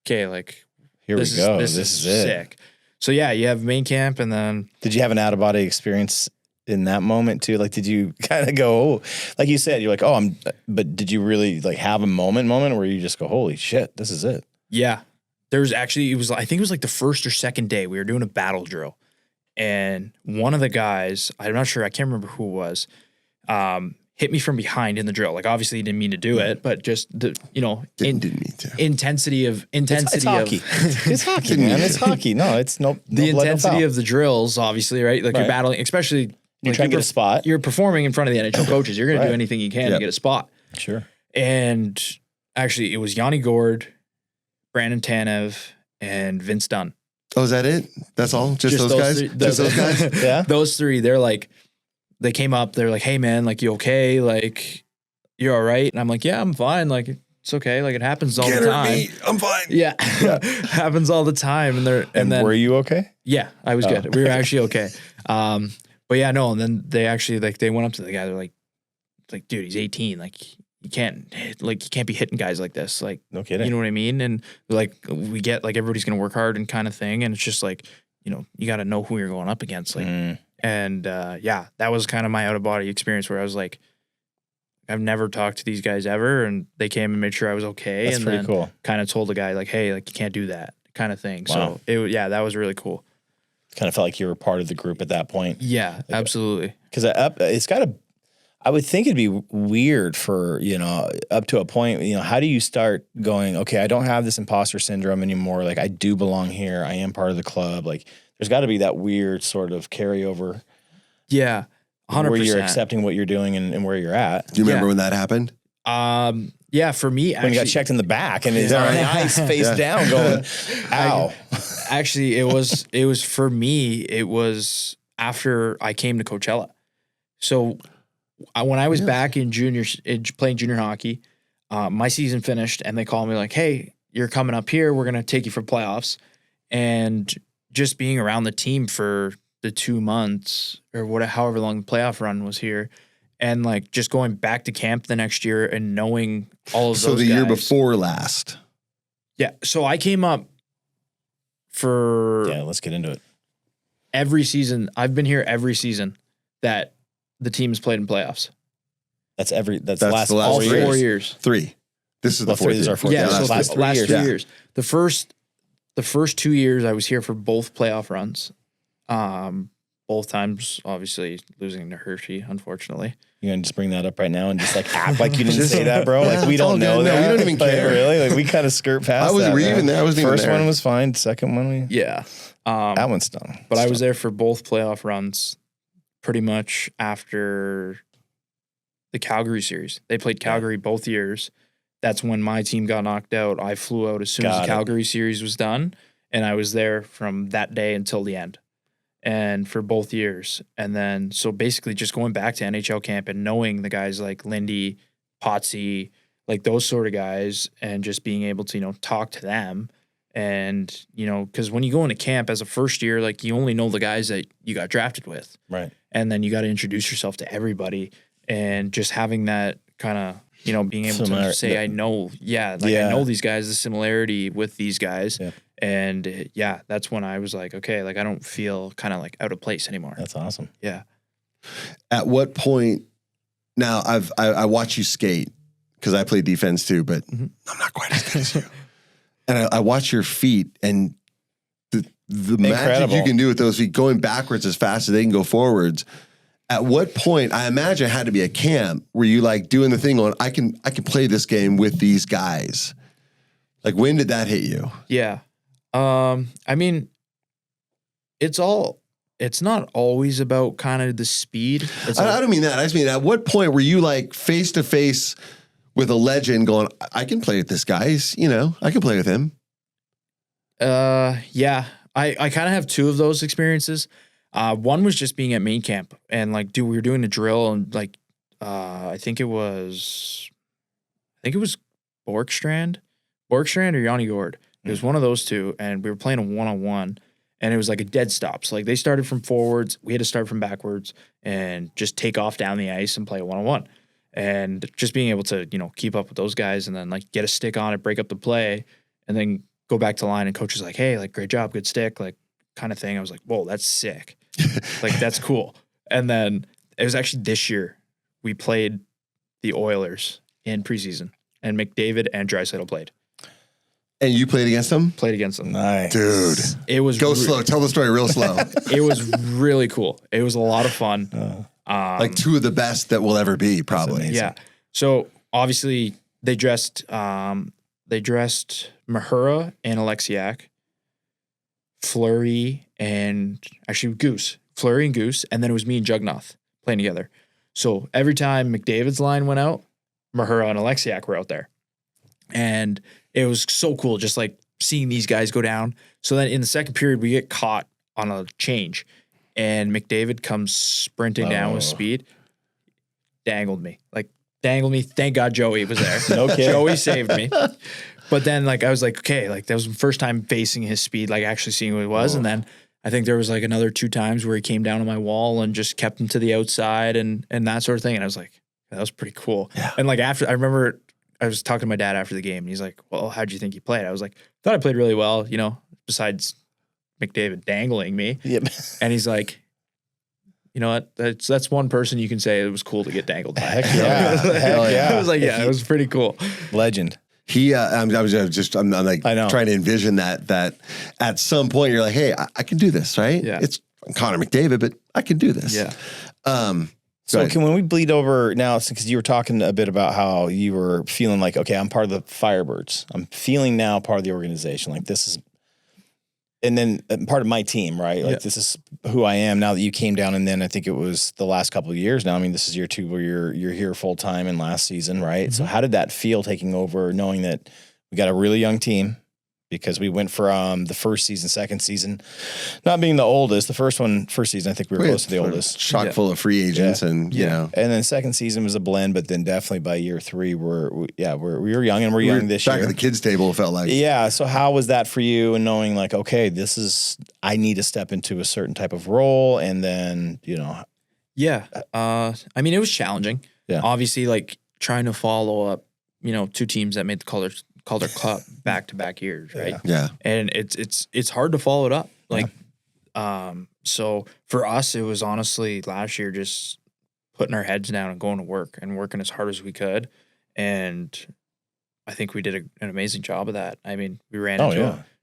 okay, like Here we go. This is it. Sick. So yeah, you have main camp, and then Did you have an out of body experience in that moment too? Like, did you kind of go, oh, like you said, you're like, oh, but did you really like have a moment where you just go, holy shit, this is it? yeah, there was actually, I think it was like the first or second day we were doing a battle drill, and one of the guys, I'm not sure, I can't remember who it was, hit me from behind in the drill. Like obviously he didn't mean to do it, but just the, Didn't mean to. intensity of It's hockey. It's hockey, man. It's hockey. No, it's no. the no blood, no intensity foul. of the drills, obviously, right? Like Right. you're battling, especially You're trying to get a spot. You're performing in front of the NHL coaches. You're going to do Right. anything you can to Yep. get a spot. Sure. And actually, it was Yanni Gord, Brandon Tanev, and Vince Dunn. Oh, is that it? That's all? Just those guys? three- Just those guys? Yeah. Those three, they came up, they're like, hey man, like you okay? Like you're all right? And I'm like, yeah, I'm fine. Like it's okay. Like it happens all Get the her time. me. I'm fine. Yeah. Happens all the time. And then were you okay? yeah, I was good. We were actually okay. But yeah, no, and then they actually they went up to the guy, they're like, dude, he's 18. Like you can't be hitting guys like this. Like, No kidding. You know what I mean? And like, we get like everybody's going to work hard and kind of thing. And it's just like, you know, you got to know who you're going up against. Like, and that was kind of my out of body experience where I was like, I've never talked to these guys ever. And they came and made sure I was okay. That's and pretty then cool. kind of told the guy like, hey, like you can't do that kind of thing. Wow. So that was really cool. Kind of felt like you were part of the group at that point. Yeah, absolutely. Because it's got to, I would think it'd be weird for, you know, up to a point, you know, how do you start going, okay, I don't have this imposter syndrome anymore. Like I do belong here. I am part of the club. Like there's got to be that weird sort of carryover. Yeah, 100%. Where you're accepting what you're doing and where you're at. Do you remember when that happened? Yeah, for me, when you got checked in the back and he's on the ice face down going, ow. Actually, it was for me, it was after I came to Coachella. So when I was back in playing junior hockey, my season finished and they called me like, hey, you're coming up here. We're going to take you for playoffs. And just being around the team for the 2 months or however long the playoff run was here. And like just going back to camp the next year and knowing all of those guys. So the year before last. Yeah. So I came up for... Yeah, let's get into it. Every season. I've been here every season that the team's played in playoffs. That's the last all 4 years. 3. This is the 4th year. This is our 4th year. Yeah, so last 3 years. The first 2 years I was here for both playoff runs. Both times, obviously, losing to Hershey, unfortunately. You're going to just bring that up right now and just like act like you didn't say that, bro? Like we don't know that. No, we don't even care. Really? Like we kind of skirt past that. Were you even there? I wasn't even there. First one was fine. Second one, yeah. That one's done. But I was there for both playoff runs pretty much after the Calgary series. They played Calgary both years. That's when my team got knocked out. I flew out as soon as the Calgary series was done, and I was there from that day until the end. And for both years. And then, so basically just going back to NHL camp and knowing the guys like Lindy, Potsy, like those sort of guys, and just being able to, you know, talk to them. And, you know, because when you go into camp as a first year, like you only know the guys that you got drafted with. Right. And then you got to introduce yourself to everybody. And just having that kind of, you know, being able to say, I know, I know these guys, the similarity with these guys. Yeah. And that's when I was like, okay, like I don't feel kind of like out of place anymore. That's awesome. Yeah. At what point? Now I watch you skate because I play defense too, but I'm not quite as good as you. And I watch your feet and the magic you can do with those feet, going backwards as fast as they can go forwards. At what point? I imagine it had to be a camp where you like doing the thing on. I can play this game with these guys. Like when did that hit you? Yeah. I mean, it's not always about kind of the speed. I don't mean that. I just mean, at what point were you like face to face with a legend going, I can play with this guy. You know, I can play with him. Yeah. I kind of have two of those experiences. One was just being at main camp and like, we were doing a drill and like, I think it was Borkstrand or Yanni Gord. It was one of those two, and we were playing a one-on-one, and it was like a dead stop. So like they started from forwards, we had to start from backwards, and just take off down the ice and play a one-on-one. And just being able to, you know, keep up with those guys and then like get a stick on it, break up the play, and then go back to line, and coach is like, hey, like great job, good stick, like kind of thing. I was like, whoa, that's sick. Like that's cool. And then it was actually this year we played the Oilers in preseason, and McDavid and Draisaitl played. And you played against them? Played against them. Nice. Dude. It was slow. Tell the story real slow. It was really cool. It was a lot of fun. Like two of the best that will ever be, probably. Yeah. So obviously they dressed Mahura and Alexiak, Fleury and actually Goose. Fleury and Goose. And then it was me and Jugnoth playing together. So every time McDavid's line went out, Mahura and Alexiak were out there. And it was so cool just like seeing these guys go down. So then in the second period, we get caught on a change, and McDavid comes sprinting down with speed, dangled me. Thank God Joey was there. No kidding. Joey saved me. But then like I was like, okay, like that was the first time facing his speed, like actually seeing what it was. And then I think there was like another 2 times where he came down on my wall and just kept him to the outside and that sort of thing. And I was like, That was pretty cool. Yeah. And like after, I remember I was talking to my dad after the game, and he's like, "Well, how'd you think you played?" I was like, "Thought I played really well, you know, besides McDavid dangling me." Yep. And he's like, "You know what? That's one person you can say it was cool to get dangled by." Heck yeah. Hell yeah. I was like, "Yeah, it was pretty cool." Legend. I'm like I know. trying to envision that at some point you're like, hey, I can do this, right? Yeah. It's Connor McDavid, but I can do this. Yeah. So when we bleed over now, because you were talking a bit about how you were feeling like, okay, I'm part of the Firebirds. I'm feeling now part of the organization. Like this is, and then part of my team, right? Like this is who I am now that you came down. And then I think it was the last couple of years now. I mean, this is year 2 where you're here full time in last season, right? Mm-hmm. So how did that feel taking over, knowing that we got a really young team? Because we went from the first season, second season, not being the oldest. The first season, I think we were close to the oldest. Chock full of free agents, and you know. And then second season was a blend, but then definitely by year 3, we were young, and we're young this year. Back at the kids' table, it felt like. Yeah. So how was that for you, and knowing like, okay, I need to step into a certain type of role, and then Yeah. I mean, it was challenging. Yeah. Obviously, like trying to follow up, 2 teams that made the Calder Cup back-to-back years, right? Yeah. And it's hard to follow it up. Like, so for us, it was honestly last year just putting our heads down and going to work and working as hard as we could. And I think we did an amazing job of that. I mean, we ran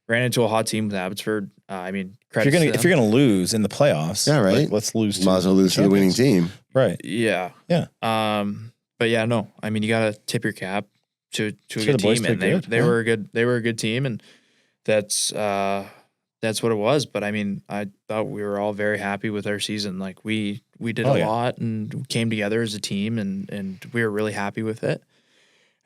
into a hot team with Abbotsford. I mean, if you're gonna lose in the playoffs, yeah, right. Like, let's lose. Might as well lose to the winning team, right? Yeah, yeah. But yeah, no. I mean, you got to tip your cap to a good team, and they were a good team, and that's what it was. But I mean, I thought we were all very happy with our season. Like we did a lot and came together as a team, and we were really happy with it.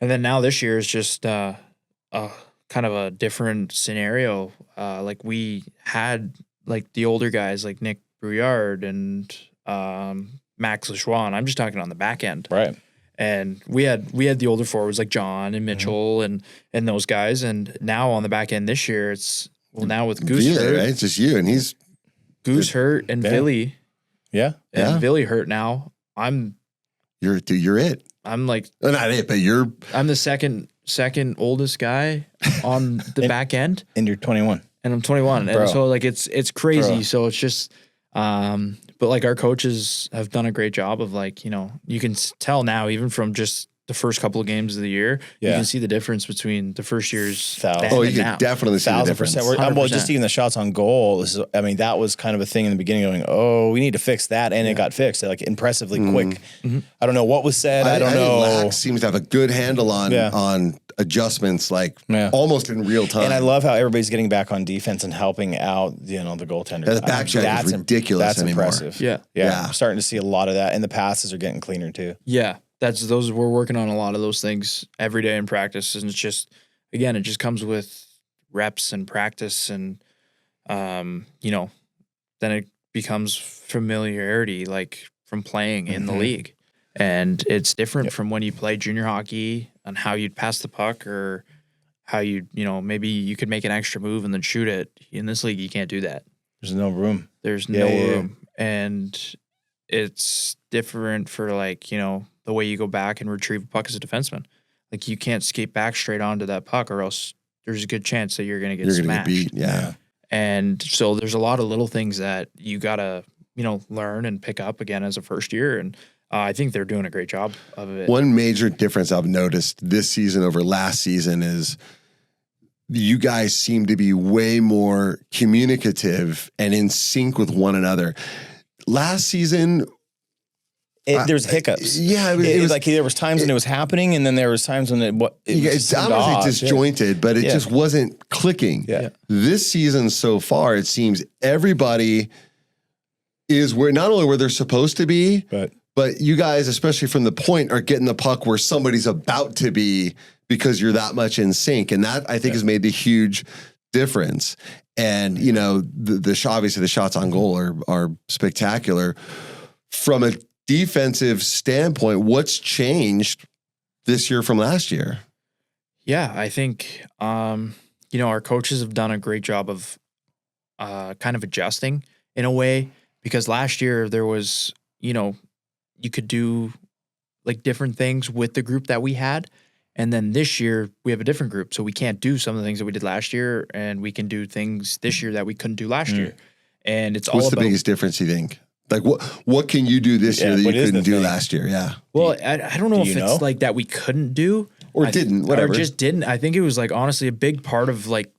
And then now this year is just kind of a different scenario. Like we had like the older guys like Nick Brouillard and Max Lechois. I'm just talking on the back end, right? And we had the older forwards like John and Mitchell and those guys. And now on the back end this year, it's now with Goose hurt, right? It's just you and he's Goose hurt and Billy. Yeah. And Billy hurt now. You're it. I'm like not it, but I'm the second oldest guy on the back end. And you're 21. And I'm 21. Bro. And so like it's crazy. Bro. So it's just but like our coaches have done a great job of like, you can tell now even from just the first couple of games of the year, you can see the difference between the first year's then you and can now. definitely see the difference. 100%. Well, just even the shots on goal. That was kind of a thing in the beginning going, oh, we need to fix that. And it got fixed like impressively quick. Mm-hmm. I don't know what was said. I don't know. Lax seems to have a good handle on adjustments almost in real time. And I love how everybody's getting back on defense and helping out, the goaltender. The back check is ridiculous That's anymore. Impressive. Yeah. I'm starting to see a lot of that. And the passes are getting cleaner too. Yeah. We're working on a lot of those things every day in practice. And it's just, again, it just comes with reps and practice and, then it becomes familiarity, like from playing in the league. And it's different from when you play junior hockey and how you'd pass the puck or how maybe you could make an extra move and then shoot it. In this league, you can't do that. There's no room. There's no room. And it's different for like, the way you go back and retrieve a puck as a defenseman. Like you can't skate back straight onto that puck or else there's a good chance that you're going to get smashed. Gonna get beat. Yeah. And so there's a lot of little things that you got to, learn and pick up again as a first year. And I think they're doing a great job of it. One major difference I've noticed this season over last season is you guys seem to be way more communicative and in sync with one another. Last season, there's hiccups. Yeah, it was like there was times when it was happening, and then there was times when it was I don't say disjointed, but it just wasn't clicking. Yeah. This season so far, it seems everybody is not only where they're supposed to be, but you guys, especially from the point, are getting the puck where somebody's about to be because you're that much in sync, and that I think has made the huge difference. And obviously the shots on goal are spectacular. From a defensive standpoint, what's changed this year from last year? Yeah, I think, our coaches have done a great job of kind of adjusting in a way, because last year there was, you could do like different things with the group that we had. And then this year we have a different group. So we can't do some of the things that we did last year, and we can do things this year that we couldn't do last year. And it's What's the biggest difference you think? Like what can you do this year that you couldn't do last year? Yeah. Well, I don't know if it's like that we couldn't do or didn't, whatever. Or just didn't. I think it was like honestly a big part of like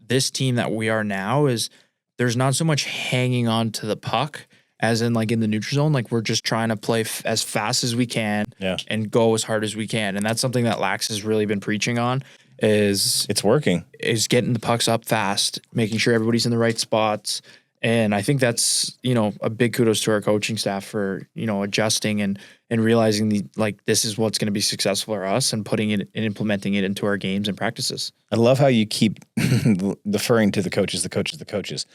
this team that we are now is there's not so much hanging on to the puck as in like in the neutral zone. Like we're just trying to play as fast as we can and go as hard as we can. And that's something that Lax has really been preaching on is it's working. Is getting the pucks up fast, making sure everybody's in the right spots. And I think that's, you know, a big kudos to our coaching staff for, you know, adjusting and realizing like this is what's going to be successful for us and putting it and implementing it into our games and practices. I love how you keep deferring to the coaches.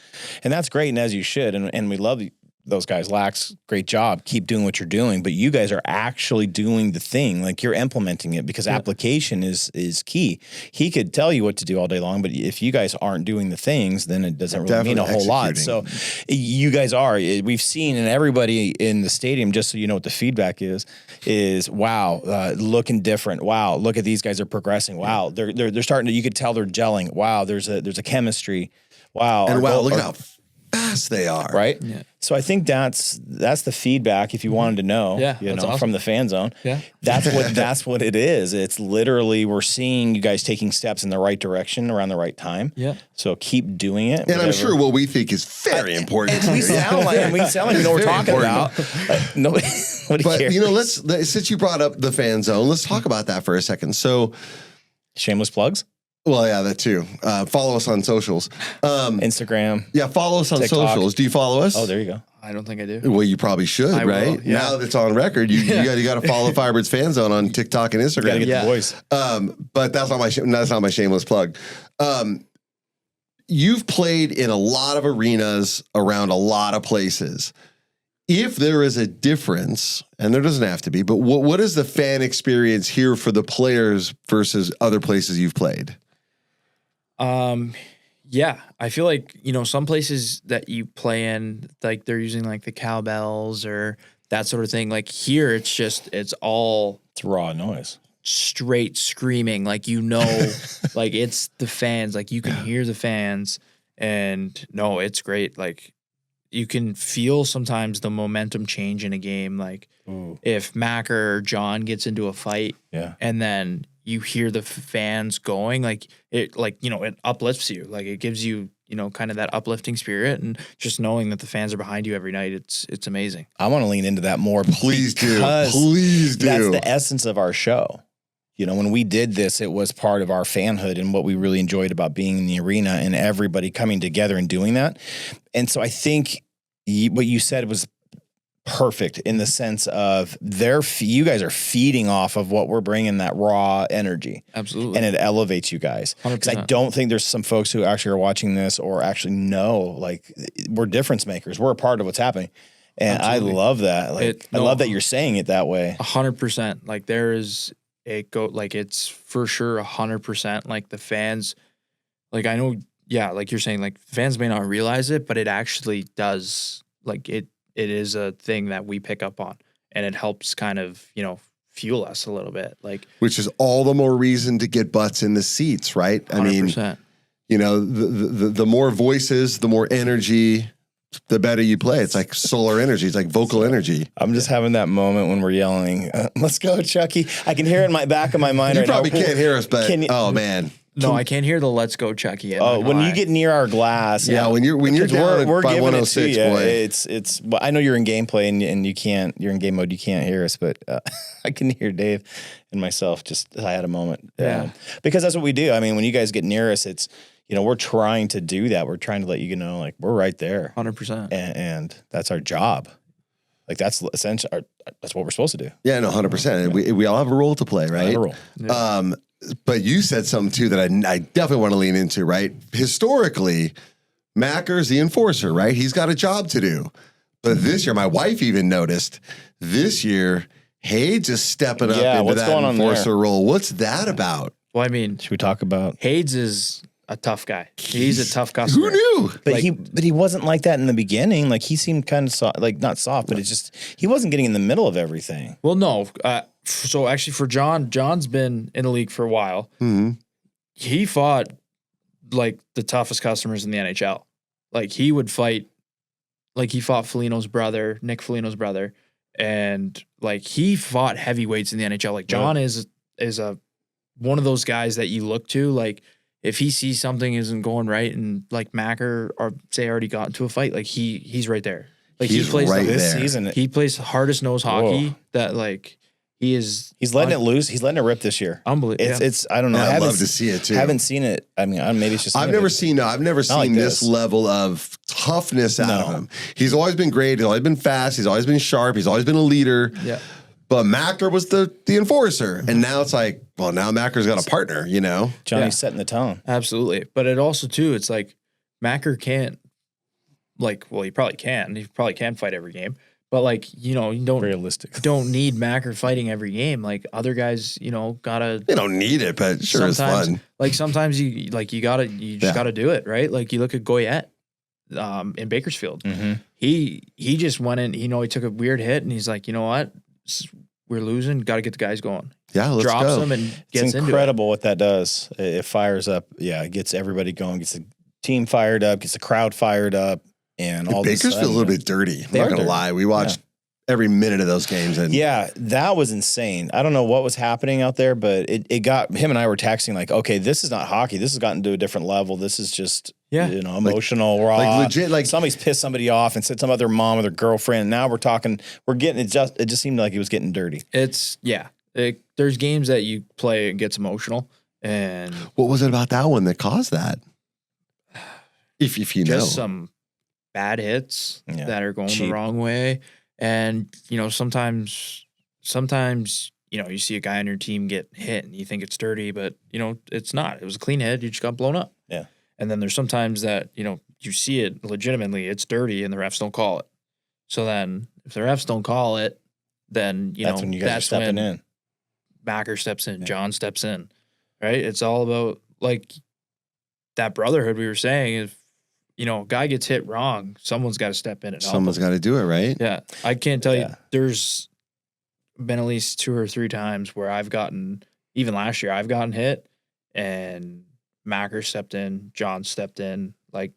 And that's great. And as you should. And we love those guys. Lax, great job. Keep doing what you're doing. But you guys are actually doing the thing. Like you're implementing it because application is key. He could tell you what to do all day long, but if you guys aren't doing the things, then it doesn't really mean a whole lot. So you guys are. We've seen, and everybody in the stadium, just so you know what the feedback is wow, looking different. Wow, look at these guys are progressing. Wow, they're starting to. You could tell they're gelling. Wow, there's a chemistry. Wow, and wow, look how fast they are. Right. Yeah. So I think that's the feedback. If you wanted to know, awesome. From the fan zone, that's what it is. It's literally we're seeing you guys taking steps in the right direction around the right time. Yeah. So keep doing it. And I'm sure what we think is very important. And we sound like we know what we're talking about. Nobody cares. You know, since you brought up the fan zone, let's talk about that for a second. So, shameless plugs. Well, yeah, that too. Follow us on socials. Instagram. Yeah, follow us on TikTok. Socials. Do you follow us? Oh, there you go. I don't think I do. Well, you probably should, right? Will, yeah. Now that's on record, you got to follow Firebirds Fan Zone on TikTok and Instagram. Gotta get the voice. But that's not my shameless plug. You've played in a lot of arenas around a lot of places. If there is a difference, and there doesn't have to be, but what is the fan experience here for the players versus other places you've played? Yeah, I feel like, you know, some places that you play in, like they're using like the cowbells or that sort of thing. Like here, it's all raw noise, straight screaming. Like, you know, like it's the fans, like you can hear the fans and no, it's great. Like you can feel sometimes the momentum change in a game. Like if Mac or John gets into a fight and then you hear the fans going, like it uplifts you. Like it gives you, you know, kind of that uplifting spirit, and just knowing that the fans are behind you every night. It's amazing. I want to lean into that more. Please do. That's the essence of our show. You know, when we did this, it was part of our fanhood and what we really enjoyed about being in the arena and everybody coming together and doing that. And so I think what you said was perfect in the sense of you guys are feeding off of what we're bringing, that raw energy. Absolutely. And it elevates you guys. Because I don't think there's some folks who actually are watching this or actually know, like, we're difference makers. We're a part of what's happening. And absolutely. I love that. Like, I love that you're saying it that way. 100%. Like there is it's for sure 100%. Like the fans, like I know, like you're saying, like fans may not realize it, but it actually does. Like it is a thing that we pick up on, and it helps kind of, you know, fuel us a little bit. Like, which is all the more reason to get butts in the seats, right? 100%. I mean, you know, the more voices, the more energy, the better you play. It's like solar energy. It's like vocal energy. I'm just having that moment when we're yelling, let's go, Chucky. I can hear it in my back of my mind right now. You probably can't hear us, but oh man. No, I can't hear the "Let's go, Chucky." When you get near our glass, when you're down by 106, boy, it's. Well, I know you're in gameplay and you can't. You're in game mode. You can't hear us, but I can hear Dave and myself. Just I had a moment, because that's what we do. I mean, when you guys get near us, it's, you know, we're trying to do that. We're trying to let you know, like, we're right there, 100%, and that's our job. Like that's essentially that's what we're supposed to do. Yeah, no, 100%. We all have a role to play, right? Have a role. Yeah. But you said something too that I definitely want to lean into, right? Historically, Macker's the enforcer, right? He's got a job to do. But this year, my wife even noticed, this year, Hayes is stepping up into that enforcer role. What's that about? Well, I mean, should we talk about? Hayes is a tough guy. He's a tough customer. Who knew? But he wasn't like that in the beginning. Like he seemed kind of soft, like not soft, but it's just he wasn't getting in the middle of everything. Well, no. So actually, for John's been in the league for a while. Mm-hmm. He fought like the toughest customers in the NHL. Like he would fight. Like he fought Nick Foligno's brother, and like he fought heavyweights in the NHL. Like John is one of those guys that you look to. Like if he sees something isn't going right, and like Macker or say already got into a fight, like he's right there. Like He's he plays right This there. season, he plays hardest nose hockey that like he's letting it loose. He's letting it rip this year. unbelievable. It's I don't know. Yeah, I I'd haven't love to see it too. Haven't seen it. I mean, maybe it's just I've never seen like this this. level of toughness out of him. He's always been great. He's always been fast. He's always been sharp. He's always been a leader. Yeah. But Macker was the enforcer. And now it's like, well, now Macker's got a partner, you know? Johnny's setting the tone. Absolutely. But it also too, it's like Macker can't he probably can. He probably can fight every game. But like, you don't need Macker fighting every game. Like other guys, gotta They don't need it, but sure is fun. Like sometimes you just gotta do it, right? Like you look at Goyette in Bakersfield. Mm-hmm. He just went in, he took a weird hit and he's like, you know what? We're losing, gotta get the guys going. Yeah, let's Drops go. them and gets It's incredible what that does. It fires up. Yeah, it gets everybody going, gets the team fired up, gets the crowd fired up. And all Bakersfield's a little bit dirty. I'm not going to lie. We watched every minute of those games. And yeah, that was insane. I don't know what was happening out there, but it got him and I were texting like, okay, this is not hockey. This has gotten to a different level. This is just, emotional, raw. Like legit, like somebody's pissed somebody off and said something about their mom or their girlfriend. And now we're getting, it just seemed like it was getting dirty. There's games that you play and gets emotional. And what was it about that one that caused that? If you know. Just some bad hits that are going the wrong way. And, sometimes, you see a guy on your team get hit and you think it's dirty, but, it's not. It was a clean hit. You just got blown up. Yeah. And then there's sometimes that, you see it legitimately, it's dirty and the refs don't call it. So then if the refs don't call it, then, that's when you guys are stepping in. Macker steps in, John steps in, right? It's all about like that brotherhood we were saying. If, a guy gets hit wrong, someone's got to step in and help someone's got to do it, right? Yeah. I can't tell you, there's been at least 2 or 3 times where even last year, I've gotten hit and Macker stepped in, John stepped in. Like,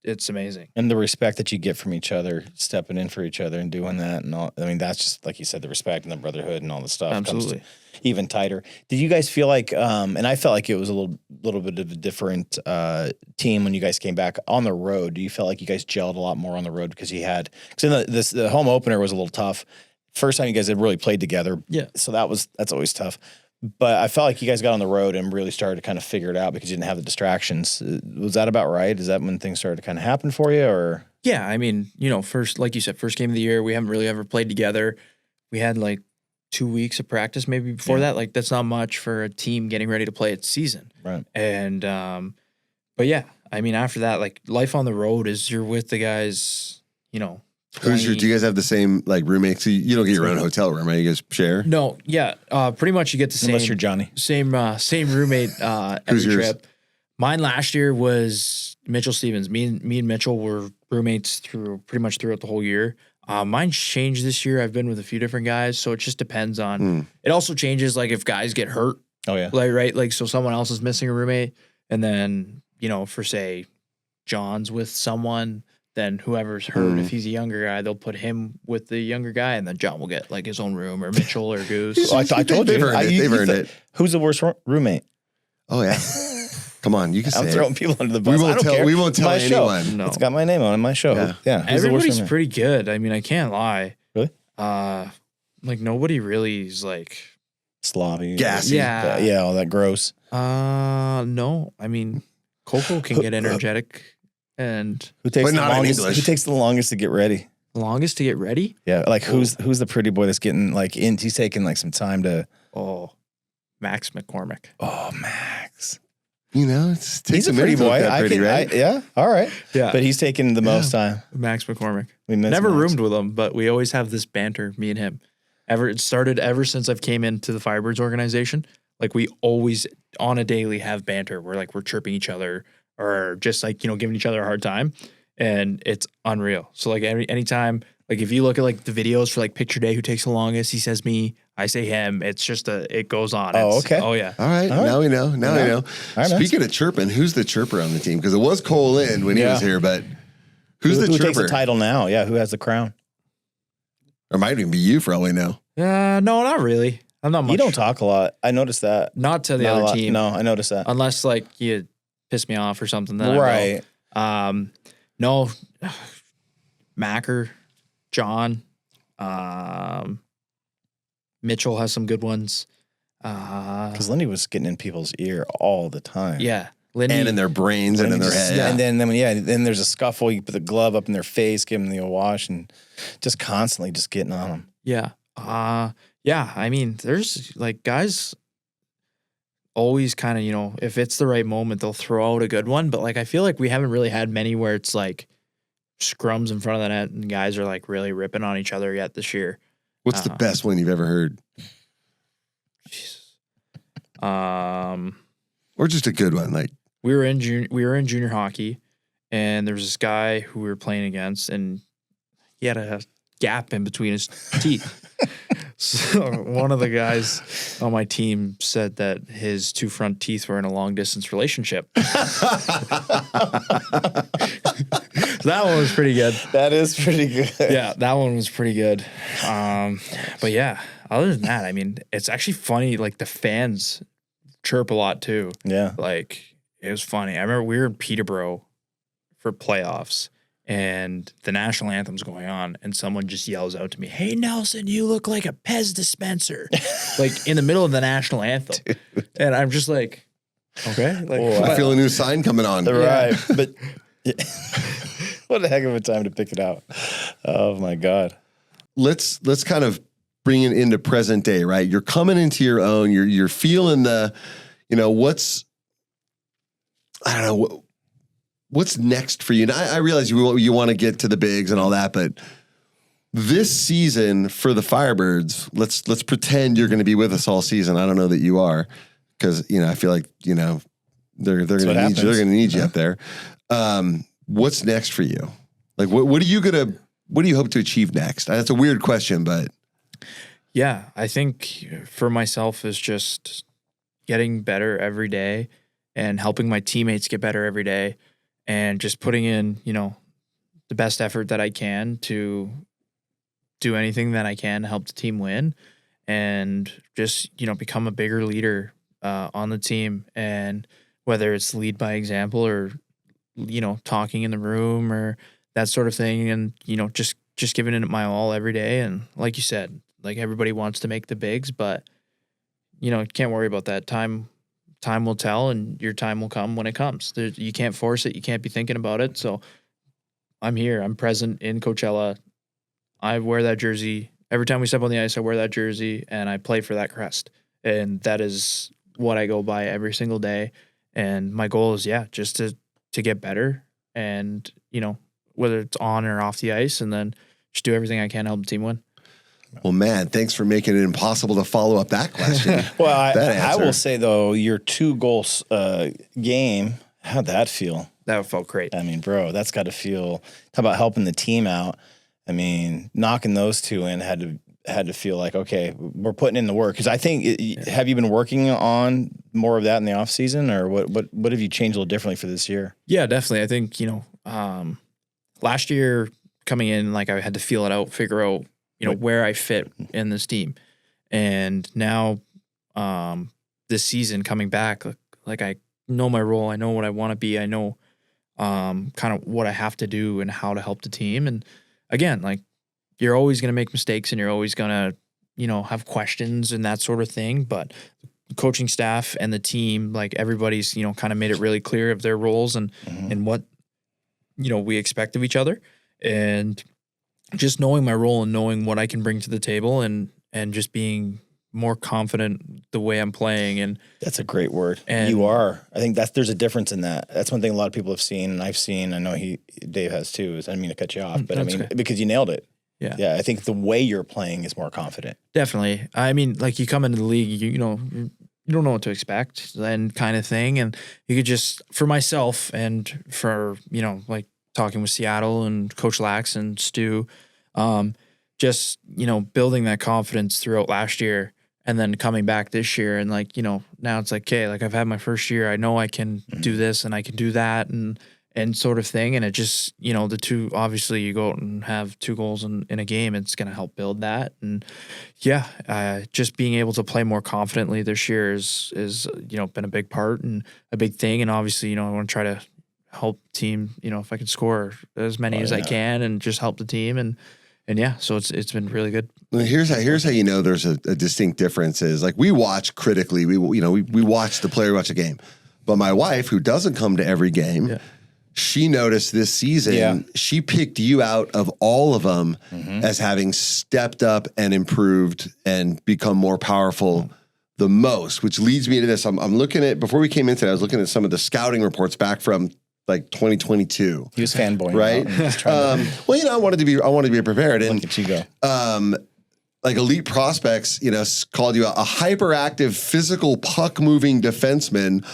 it's amazing. And the respect that you get from each other, stepping in for each other and doing that. And all, I mean, that's just, like you said, the respect and the brotherhood and all the stuff. Absolutely. Comes even tighter. Did you guys feel like, and I felt like it was a little bit of a different team when you guys came back on the road. Do you feel like you guys gelled a lot more on the road because the home opener was a little tough. First time you guys had really played together. Yeah. So that's always tough. But I felt like you guys got on the road and really started to kind of figure it out because you didn't have the distractions. Was that about right? Is that when things started to kind of happen for you, or? Yeah, I mean, first, like you said, first game of the year, we haven't really ever played together. We had like 2 weeks of practice maybe before that. Like that's not much for a team getting ready to play its season. Right. And, but yeah, I mean, after that, like life on the road is you're with the guys, do you guys have the same like roommates? You don't get your own hotel room, right? You guys share? No, yeah. Pretty much you get the same. Unless you're Johnny. Same roommate every trip. Mine last year was Mitchell Stevens. Me and Mitchell were roommates pretty much throughout the whole year. Mine's changed this year. I've been with a few different guys, so it just depends on. It also changes like if guys get hurt. Oh yeah. Like right, like so someone else is missing a roommate, and then for say John's with someone. Then whoever's hurt, if he's a younger guy, they'll put him with the younger guy, and then John will get like his own room, or Mitchell or Goose. I told you. They've earned it. Who's the worst roommate? Oh, yeah. Come on, you can say I'm throwing people under the bus. We won't tell anyone. No. It's got my name on it, my show. Yeah. Everybody's pretty good. I mean, I can't lie. Really? Like nobody really is like sloppy. Gassy. Yeah, all that gross. No. I mean, Coco can get energetic. And who takes the longest to get ready? Longest to get ready? Yeah, like who's the pretty boy that's getting like in? He's taking like some time to. Oh, Max McCormick. Oh, Max. He's a pretty boy. Right? Yeah, all right. Yeah, but he's taking the most time. Max McCormick. We never roomed with him, but we always have this banter, me and him. It started ever since I've came into the Firebirds organization. Like we always on a daily have banter where like we're chirping each other or just like, giving each other a hard time. And it's unreal. So like anytime, like if you look at like the videos for like picture day, who takes the longest, he says me, I say him. It's just it goes on. Okay. Oh yeah. All right. Now we know. Now we know. All right, Speaking of chirping, who's the chirper on the team? Because it was Cole Lind when he was here, but who's the who chirper? takes the title now? Yeah, who has the crown? Or it might even be you for all we know. No, not really. I'm not much. You don't talk a lot. I noticed that. Not to the other team. No, I noticed that. Unless like you piss me off or something. Then Right. I will. No, Macker, John, Mitchell has some good ones. Because Lindy was getting in people's ear all the time. Yeah. Lindy, And in their brains and in their head. And then there's a scuffle. You put the glove up in their face, give them the wash, and just constantly just getting on them. Yeah. Yeah. I mean, there's like guys always kind of, if it's the right moment, they'll throw out a good one. But like, I feel like we haven't really had many where it's like scrums in front of the net and guys are like really ripping on each other yet this year. What's the best one you've ever heard? Jesus. Or just a good one, like We were in junior hockey, and there was this guy who we were playing against, and he had a gap in between his teeth. So one of the guys on my team said that his two front teeth were in a long distance relationship. That one was pretty good. That is pretty good. Yeah, that one was pretty good. But yeah, other than that, I mean, it's actually funny. Like the fans chirp a lot too. Yeah. Like it was funny. I remember we were in Peterborough for playoffs and the national anthem's going on and someone just yells out to me, "Hey Nelson, you look like a Pez dispenser." Like in the middle of the national anthem. Dude. And I'm just like, okay. Like, I feel a new sign coming on. Right. But what a heck of a time to pick it out. Oh my God. Let's kind of bring it into present day, right? You're coming into your own. You're feeling the, what's next for you. And I realize you want to get to the bigs and all that, but this season for the Firebirds, let's pretend you're going to be with us all season. I don't know that you are, because I feel like they're going to need you. They're going to need you up there. What's next for you? Like what are you hope to achieve next? That's a weird question, but yeah, I think for myself is just getting better every day and helping my teammates get better every day and just putting in, the best effort that I can to do anything that I can to help the team win and just, become a bigger leader on the team. And whether it's lead by example or, talking in the room or that sort of thing. And, just giving it my all every day. And like you said, like everybody wants to make the bigs, but can't worry about that. Time will tell, and your time will come when it comes. You can't force it. You can't be thinking about it. So I'm here. I'm present in Coachella. I wear that jersey every time we step on the ice. I wear that jersey, and I play for that crest. And that is what I go by every single day. And my goal is, just to get better, and whether it's on or off the ice, and then just do everything I can to help the team win. Well, man, thanks for making it impossible to follow up that question. Well, I will say, though, your 2-goal game, how'd that feel? That felt great. I mean, bro, that's got to feel – talk about helping the team out. I mean, knocking those 2 in had to feel like, okay, we're putting in the work. Because I think have you been working on more of that in the off season, or what have you changed a little differently for this year? Yeah, definitely. I think, last year coming in, like I had to feel it out, figure out, where I fit in this team. And now this season coming back, like I know my role. I know what I want to be. I know kind of what I have to do and how to help the team. And again, like you're always going to make mistakes and you're always going to, have questions and that sort of thing. But the coaching staff and the team, like everybody's, kind of made it really clear of their roles and what, we expect of each other. And just knowing my role and knowing what I can bring to the table and just being more confident the way I'm playing. And that's a great word. And you are. I think there's a difference in that. That's one thing a lot of people have seen, and I've seen. I know Dave has too. I didn't mean to cut you off, but because you nailed it. Yeah. Yeah. I think the way you're playing is more confident. Definitely. I mean, like you come into the league, you're you don't know what to expect and kind of thing. And you could just, for myself and for, you know, like talking with Seattle and Coach Lax and Stu, just, you know, building that confidence throughout last year and then coming back this year. And like, you know, now it's like, okay, like I've had my first year. I know I can do this and I can do that and sort of thing. And it just, you know, the two, obviously you go out and have 2 goals in a game, it's going to help build that. And yeah, just being able to play more confidently this year is, you know, been a big part and a big thing. And obviously, you know, I want to try to help the team, you know, if I can score as many as I can and just help the team. And yeah, so it's been really good. Here's how you know there's a distinct difference is like we watch critically. We watch the player watch a game. But my wife, who doesn't come to every game, she noticed this season, she picked you out of all of them as having stepped up and improved and become more powerful the most, which leads me to this. I'm looking at, before we came into it, I was looking at some of the scouting reports back from like 2022. He was fanboying, right? Well, you know, I wanted to be prepared. And look at you go. Like Elite Prospects, you know, called you a hyperactive, physical, puck-moving defenseman,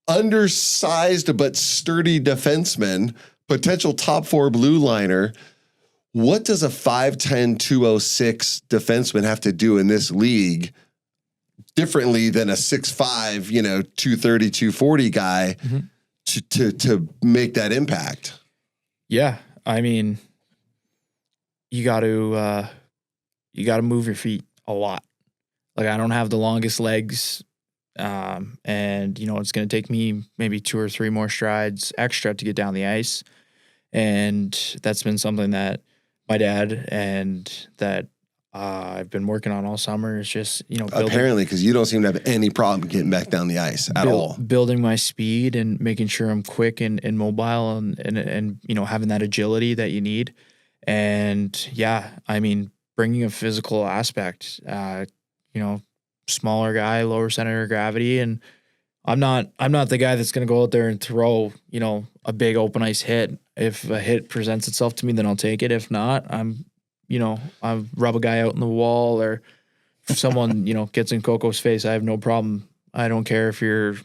undersized but sturdy defenseman, potential top 4 blue liner. What does a 5'10", 206 defenseman have to do in this league differently than a 6'5", you know, 230, 240 guy to make that impact? Yeah, I mean, you got to move your feet a lot. Like I don't have the longest legs. And you know, it's going to take me maybe 2 or 3 more strides extra to get down the ice. And that's been something that my dad and that I've been working on all summer. Is just, you know, apparently, because you don't seem to have any problem getting back down the ice at all. Building my speed and making sure I'm quick and mobile and, you know, having that agility that you need. And yeah, I mean, bringing a physical aspect, you know, smaller guy, lower center of gravity. And I'm not the guy that's going to go out there and throw, you know, a big open ice hit. If a hit presents itself to me, then I'll take it. If not, I'll rub a guy out in the wall, or if someone, you know, gets in Coco's face, I have no problem. I don't care if you're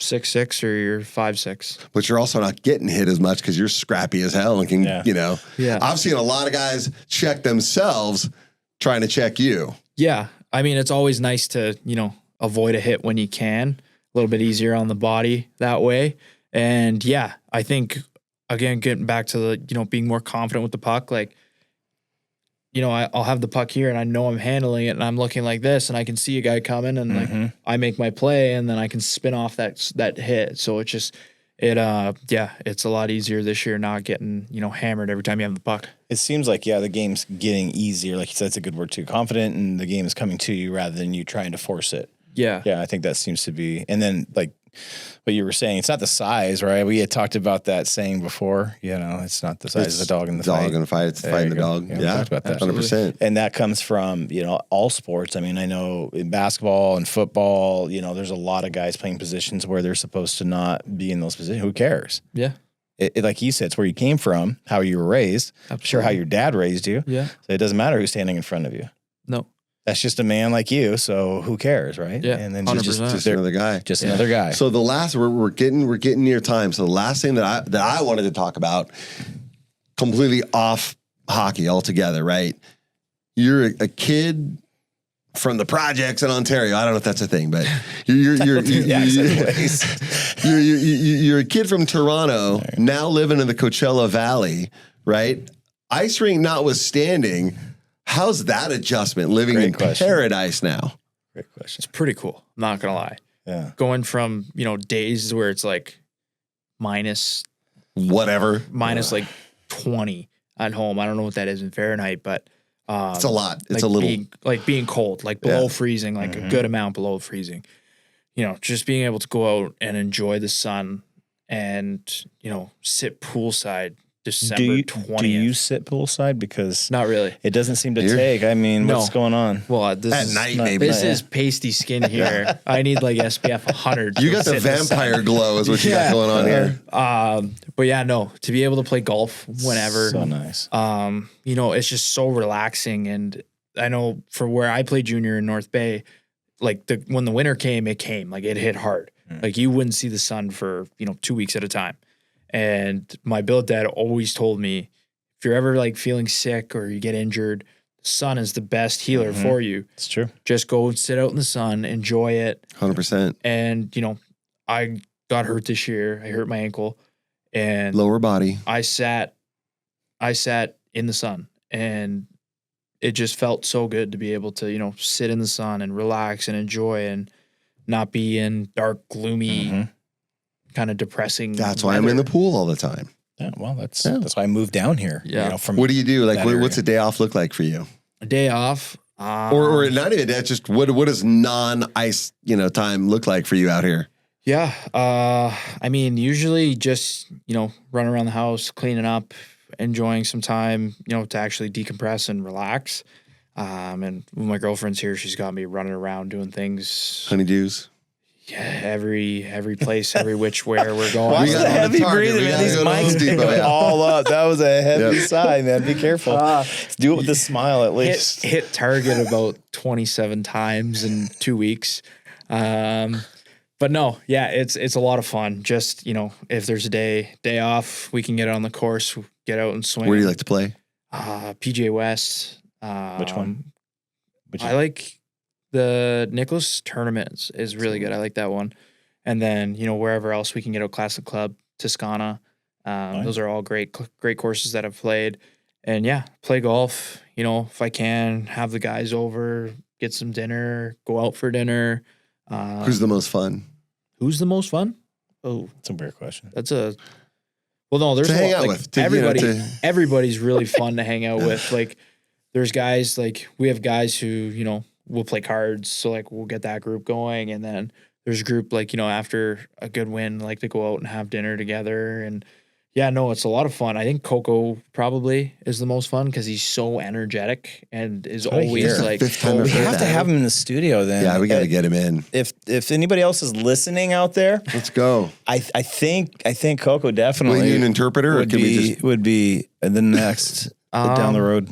6'6" or you're 5'6". But you're also not getting hit as much because you're scrappy as hell and can, you know. Yeah. I've seen a lot of guys check themselves trying to check you. Yeah. I mean, it's always nice to, you know, avoid a hit when you can. A little bit easier on the body that way. And yeah, I think, again, getting back to the, you know, being more confident with the puck, like, you know, I'll have the puck here and I know I'm handling it and I'm looking like this and I can see a guy coming and like I make my play and then I can spin off that hit. So it's just, it's a lot easier this year not getting, you know, hammered every time you have the puck. It seems like, the game's getting easier. Like you said, it's a good word too. Confident, and the game is coming to you rather than you trying to force it. Yeah. Yeah, I think that seems to be. And then, like what you were saying, it's not the size, right? We had talked about that saying before. You know, it's not the size of the dog in the fight. Dog in the fight. It's the fight in the dog. Yeah, we talked about that. 100%. And that comes from, you know, all sports. I mean, I know in basketball and football, you know, there's a lot of guys playing positions where they're supposed to not be in those positions. Who cares? Yeah. It, like you said, it's where you came from, how you were raised. I'm sure how your dad raised you. Yeah. So it doesn't matter who's standing in front of you. No. That's just a man like you, so who cares, right? Yeah, and then 100%. just another guy. Just another guy. So the last, we're getting near time. So the last thing that I wanted to talk about, completely off hockey altogether, right? You're a kid from the projects in Ontario. I don't know if that's a thing, but you're a kid from Toronto, now living in the Coachella Valley, right? Ice rink notwithstanding. How's that adjustment living in paradise now? Great question. It's pretty cool. Not going to lie. Yeah. Going from, you know, days where it's like minus whatever, minus like 20 at home. I don't know what that is in Fahrenheit, but it's a lot. It's like a little being cold, like below freezing, like a good amount below freezing. You know, just being able to go out and enjoy the sun and, you know, sit poolside December 20th. Do you sit poolside? Because not really. It doesn't seem to take. I mean, what's going on? Well, this at is night, maybe. This is pasty skin here. I need like SPF 100. You got the vampire glow, is what you got going on here. But yeah, no, to be able to play golf whenever, so nice. You know, it's just so relaxing. And I know for where I played junior in North Bay, like when the winter came, it came like it hit hard. Like you wouldn't see the sun for 2 weeks at a time. And my billet dad always told me, if you're ever like feeling sick or you get injured, the sun is the best healer for you. It's true. Just go and sit out in the sun, enjoy it. 100%. And I got hurt this year. I hurt my ankle, and Lower body. I sat in the sun, and it just felt so good to be able to sit in the sun and relax and enjoy and not be in dark, gloomy, kind of depressing. That's why I'm in the pool all the time. Yeah, well, that's why I moved down here. Yeah. From what do you do? Like, that what's a day off look like for you? A day off, or not even that. Just what does non-ice time look like for you out here? Yeah, I mean, usually just run around the house, cleaning up, enjoying some time, to actually decompress and relax. And when my girlfriend's here, she's got me running around doing things. Honeydews. Yeah, every place, every which where we're going. Watch the heavy breathing, man. These mics go all up. That was a heavy sigh, man. Be careful. Do it with a smile at least. Hit target about 27 times in 2 weeks. But no, yeah, it's a lot of fun. Just, if there's a day off, we can get on the course, get out and swing. Where do you like to play? PGA West. Which one? I like the Nicholas tournament is really good. I like that one. And then, wherever else we can get out, Classic Club, Toscana. Those are all great courses that I've played. And yeah, play golf, if I can, have the guys over, get some dinner, go out for dinner. Who's the most fun? Who's the most fun? Oh, It's a weird question. there's to hang out with. Everybody's really fun to hang out with. Like, there's guys, like, we have guys who, we'll play cards. So, like, we'll get that group going. And then there's a group, like, after a good win, like to go out and have dinner together. And yeah, no, it's a lot of fun. I think Coco probably is the most fun because he's so energetic and is always like. Fifth time We I've heard have to that. have him in the studio then. Yeah, we got to get him in. If anybody else is listening out there, Let's go. I think Coco Will definitely you need an interpreter, or would can we be just? would be the next down the road.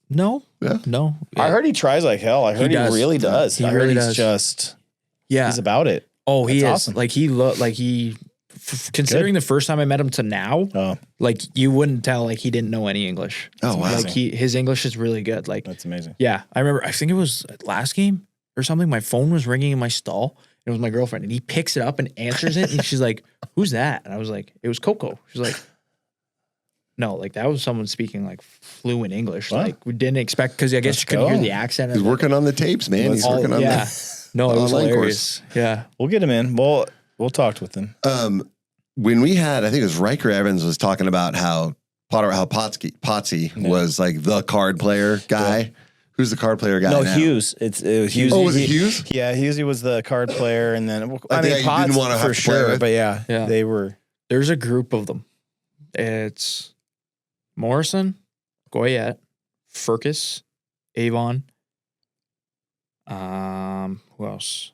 No. Yeah. No. I heard he tries like hell. I heard he does. really does. He I heard really he's does. just Yeah. he's about it. Oh, he That's is. awesome. Like considering the first time I met him to now, Oh, like you wouldn't tell like he didn't know any English. Oh, wow. Like his English is really good. Like that's amazing. yeah, I remember. I think it was last game or something. My phone was ringing in my stall. It was my girlfriend, and he picks it up and answers it, and she's like, "Who's that?" And I was like, "It was Coco." She's like, "No, like that was someone speaking like fluent English. What? Like we didn't expect because I guess Let's you couldn't hear go. the accent." He's working on the tapes, man. He's working on yeah. No, it was online hilarious. Yeah. We'll get him in. We'll talk with him. When we had, I think it was Riker Evans was talking about how Potsy was like the card player guy. Yeah. Who's the card player guy? No, now? Hughes. It was Hughes. Oh, was it Hughes? Yeah, Hughes was the card player, and then I mean, think Potts didn't want to for have to play sure. with. But yeah, Yeah. they were. There's a group of them. It's Morrison, Goyette, Furcus, Avon. Who else?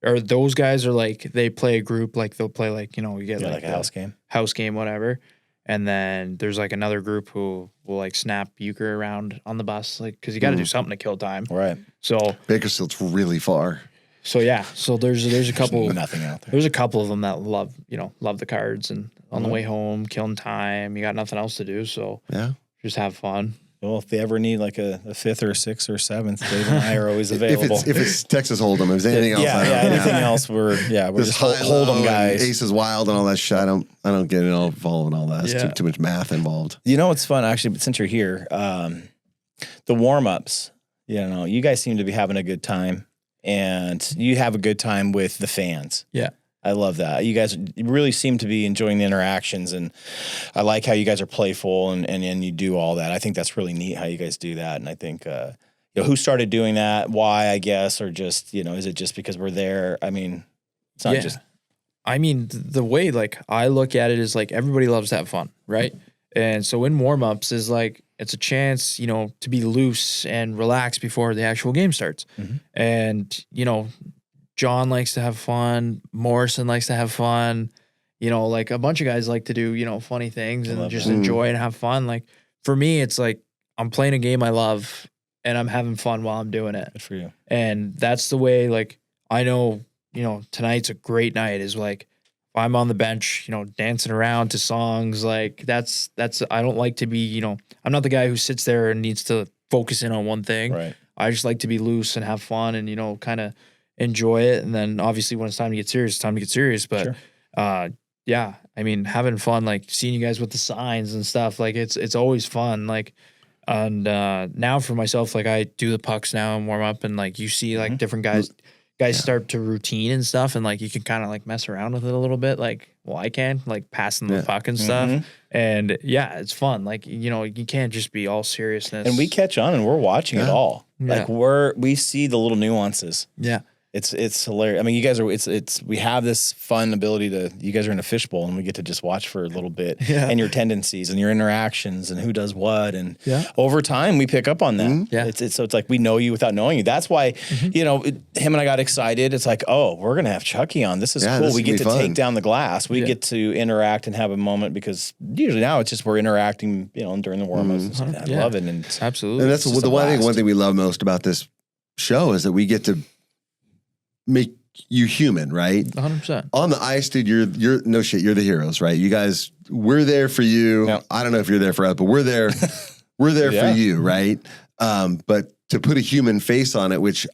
Or those guys are like they play a group, like they'll play like you get like a house game, whatever. And then there's like another group who will like snap euchre around on the bus, like because you got to do something to kill time. Right. So Bakersfield's really far. So yeah, so there's a couple. There's nothing out there. There's a couple of them that love the cards, and on the way home, killing time. You got nothing else to do, so yeah, just have fun. Well, if they ever need like a fifth or sixth or seventh, Dave and I are always available. If it's Texas Hold'em, if there's anything else, anything else, we're just Hold'em guys. Aces Wild and all that shit. I don't get it all involved in all that. It's too much math involved. You know what's fun actually? But since you're here, the warm ups. You guys seem to be having a good time, and you have a good time with the fans. Yeah. I love that. You guys really seem to be enjoying the interactions, and I like how you guys are playful and you do all that. I think that's really neat how you guys do that. And I think, who started doing that? Why, I guess, or just, is it just because we're there? I mean, it's not just. I mean, the way like I look at it is like everybody loves to have fun, right? And so in warm-ups is like, it's a chance, to be loose and relax before the actual game starts. Mm-hmm. And, John likes to have fun. Morrison likes to have fun. Like a bunch of guys like to do, funny things and just enjoy and have fun. Like for me, it's like I'm playing a game I love and I'm having fun while I'm doing it. Good for you. And that's the way, like, I know, tonight's a great night is like, if I'm on the bench, dancing around to songs, like that's, I don't like to be, I'm not the guy who sits there and needs to focus in on one thing. Right. I just like to be loose and have fun and, kind of enjoy it. And then obviously when it's time to get serious, it's time to get serious. But, yeah, I mean, having fun, like seeing you guys with the signs and stuff, like it's always fun. Like, and now for myself, like I do the pucks now and warm up, and like you see like different guys start to routine and stuff, and like you can kind of like mess around with it a little bit. Like, well, I can like passing the puck and stuff, and yeah, it's fun. Like you can't just be all seriousness. And we catch on, and we're watching it all. Like we see the little nuances. Yeah. It's hilarious. I mean, you guys are, we have this fun ability to, you guys are in a fishbowl and we get to just watch for a little bit and your tendencies and your interactions and who does what. And over time we pick up on that. So it's like, we know you without knowing you. That's why, him and I got excited. It's like, oh, we're going to have Chucky on. This is cool. We get to take down the glass. We get to interact and have a moment, because usually now it's just, we're interacting, during the warm-ups. I love it. And absolutely. And that's the one thing we love most about this show is that we get to make you human, right? 100%. On the ice, dude, you're no shit. You're the heroes, right? You guys, we're there for you. Yep. I don't know if you're there for us, but we're there. We're there for you, right? But to put a human face on it, which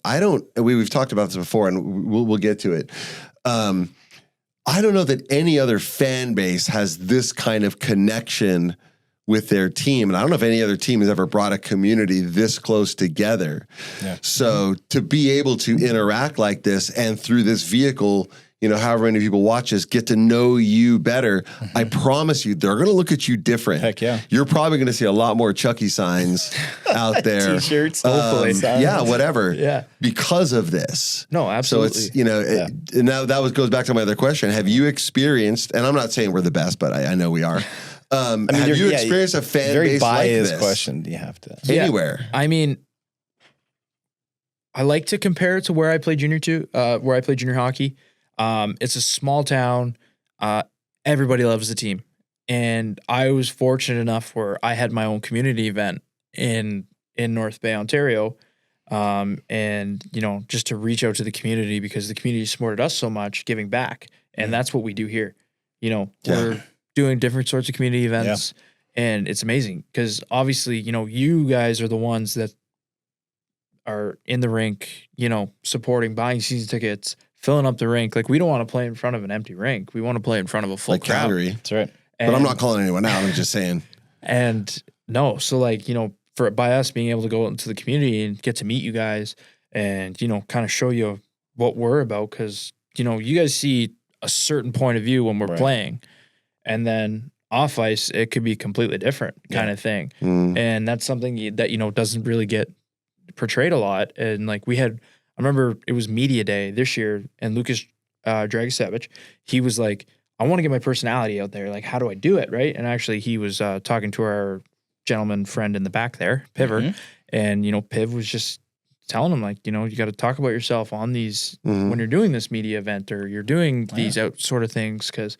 we've talked about this before, and we'll get to it. I don't know that any other fan base has this kind of connection with their team. And I don't know if any other team has ever brought a community this close together. Yeah. So to be able to interact like this and through this vehicle, however many people watch us, get to know you better, I promise you, they're going to look at you different. Heck yeah. You're probably going to see a lot more Chucky signs out there. T-shirts. Hopefully. Yeah, whatever. Yeah. Because of this. No, absolutely. So it's, and now goes back to my other question. Have you experienced, and I'm not saying we're the best, but I know we are. Have you experienced a fan base like this? Very biased question. You have to anywhere. I mean, I like to compare it to where I played junior hockey. It's a small town. Everybody loves the team, and I was fortunate enough where I had my own community event in North Bay, Ontario, and just to reach out to the community, because the community supported us so much, giving back, and that's what we do here. We're doing different sorts of community events, and it's amazing because obviously, you guys are the ones that are in the rink, supporting, buying season tickets, filling up the rink. Like, we don't want to play in front of an empty rink. We want to play in front of a full crowd. Calgary. That's right. But I'm not calling anyone out. I'm just saying. And no, so like, by us being able to go out into the community and get to meet you guys and, kind of show you what we're about. Cause, you guys see a certain point of view when we're playing, and then off ice, it could be completely different kind of thing. And that's something that, doesn't really get portrayed a lot. And like I remember it was media day this year, and Lucas Dragisevich, he was like, I want to get my personality out there. Like, how do I do it? Right. And actually he was talking to our gentleman friend in the back there, Piver. And, Piv was just telling him, like, you got to talk about yourself on these when you're doing this media event or you're doing these out sort of things. Cause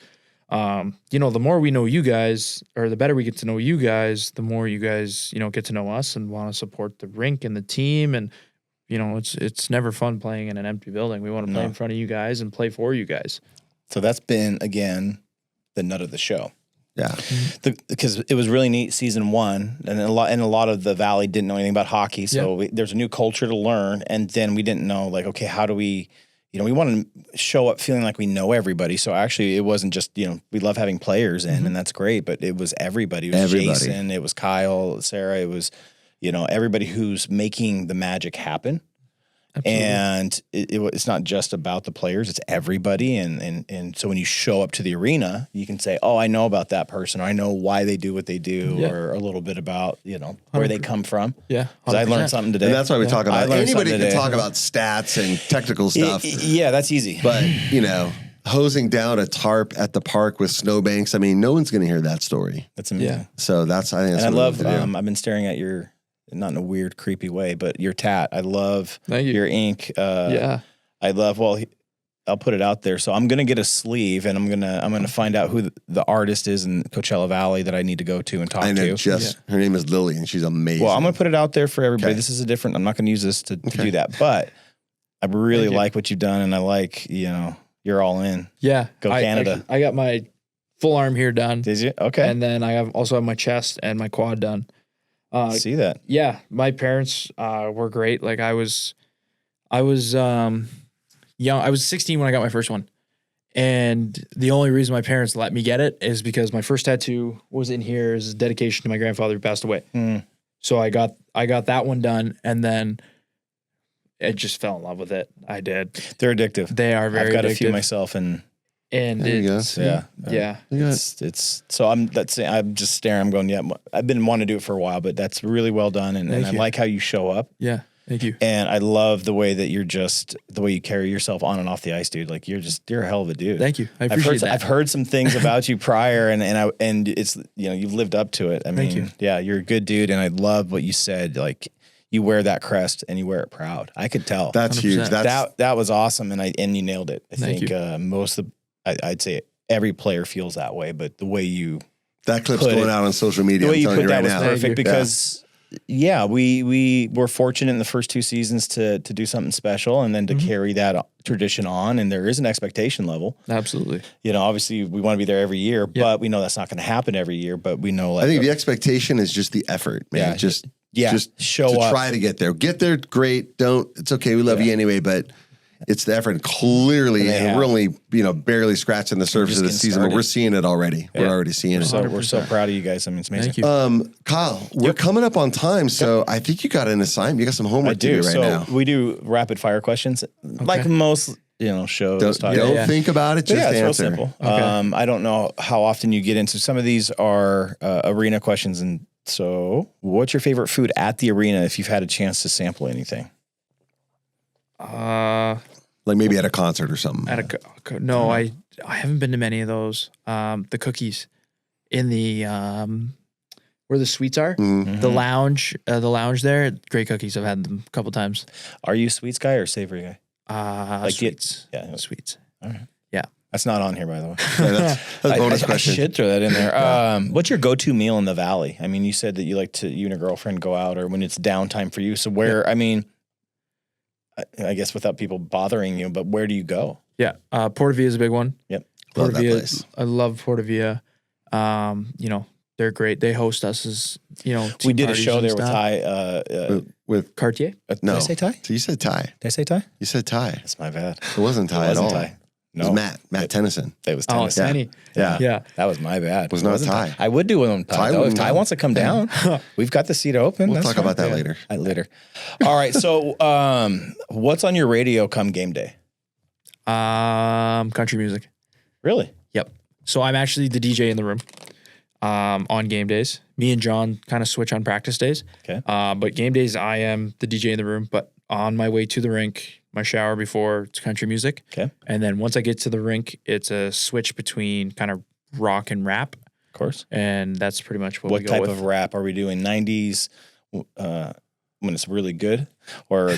the more we know you guys, or the better we get to know you guys, the more you guys, get to know us and want to support the rink and the team. And, it's never fun playing in an empty building. We want to play in front of you guys and play for you guys. So that's been, again, the nut of the show. Yeah. Because it was really neat season one, and a lot of the Valley didn't know anything about hockey. So there's a new culture to learn. And then we didn't know, like, okay, how do we, we want to show up feeling like we know everybody. So actually it wasn't just, we love having players in, and that's great, but it was everybody. It was Jason, it was Kyle, Sarah, it was, everybody who's making the magic happen. Absolutely. And it's not just about the players, it's everybody. And so when you show up to the arena, you can say, oh, I know about that person, or I know why they do what they do, or a a little bit about, where they come from. Yeah. Because I learned something today. And that's why we talk about anybody can talk about stats and technical stuff. Yeah, that's easy. But, hosing down a tarp at the park with snowbanks, I mean, no one's going to hear that story. That's amazing. Yeah. So I think that's and I love, I've been staring at your, not in a weird, creepy way, but your tat. I love your ink. I love, I'll put it out there. So I'm gonna get a sleeve, and I'm gonna find out who the artist is in Coachella Valley that I need to go to and talk I know. to. Her name is Lily, and she's amazing. Well, I'm gonna put it out there for everybody. Okay. This is I'm not gonna use this to do that, but I really like what you've done, and I like you're all in. Yeah, Go Canada. I got my full arm here done. Did you? Okay. And then I also have my chest and my quad done. See that? Yeah, my parents were great. Like I was young. I was 16 when I got my first one. And the only reason my parents let me get it is because my first tattoo was in here as a dedication to my grandfather who passed away. So I got that one done, and then I just fell in love with it. I did. They're addictive. They are very. I've got addictive. a few myself, and it's yeah. It's so I'm just staring. I'm going, yeah. I've been wanting to do it for a while, but that's really well done, and I like how you show up. Yeah. Thank you. And I love the way that the way you carry yourself on and off the ice, dude. Like you're a hell of a dude. Thank you. I appreciate that. I've heard some things about you prior, and it's you've lived up to it. I mean, Thank you. Yeah, you're a good dude, and I love what you said. Like you wear that crest and you wear it proud. I could tell. That's 100%. Huge. That was awesome, and you nailed it. I Thank think you. most of I'd say every player feels that way, but the way you that clip's going out on social media. The way you put that right was now. perfect because. Yeah, we were fortunate in the first 2 seasons to do something special and then to carry that tradition on. And there is an expectation level. Absolutely. Obviously we want to be there every year, but we know that's not going to happen every year. But we know, I think the expectation is just the effort, man. Yeah, just show to up. Try to get there. Get there, great. Don't. It's okay. We love you anyway, but. It's the effort. And clearly, we're only barely scratching the surface of the season, but we're seeing it already. Yeah. We're already seeing it. We're so proud of you guys. I mean, it's amazing. Thank you. Kyle, we're coming up on time, so I think you got an assignment. You got some homework to do right now. We do rapid fire questions, like most shows. Don't think about it. Just answer. It's real simple. Okay. I don't know how often you get into some of these are arena questions, and so what's your favorite food at the arena if you've had a chance to sample anything? Like maybe at a concert or something. No, I haven't been to many of those. The cookies in the where the suites are, the lounge there. Great cookies. I've had them a couple times. Are you a sweets guy or savory guy? Sweets. Sweets. All right. Yeah. That's not on here, by the way. That's a bonus question. I should throw that in there. What's your go-to meal in the Valley? I mean, you said that you and a girlfriend go out, or when it's downtime for you. So where? I mean. I guess without people bothering you, but where do you go? Yeah. Portavia is a big one. Yep. Love that place. I love Portavia. They're great. They host us as, we did a show there with Ty. With Cartier? No. Did I say Ty? So you said Ty. Did I say Ty? You said Ty. That's my bad. It wasn't Ty at all. Ty. No. It was Matt Tennyson. It was Tennyson. Oh, Tenny. Yeah. That was my bad. It was not Ty. I would do one on Ty, though. If Ty wants to come down, we've got the seat open. We'll That's talk fine. about that later. Later. All right. So what's on your radio come game day? Country music. Really? Yep. So I'm actually the DJ in the room on game days. Me and John kind of switch on practice days. Okay. But game days, I am the DJ in the room. But on my way to the rink, my shower before, it's country music. Okay. And then once I get to the rink, it's a switch between kind of rock and rap. Of course. And that's pretty much what we go with. What type of rap? Are we doing 90s when it's really good, or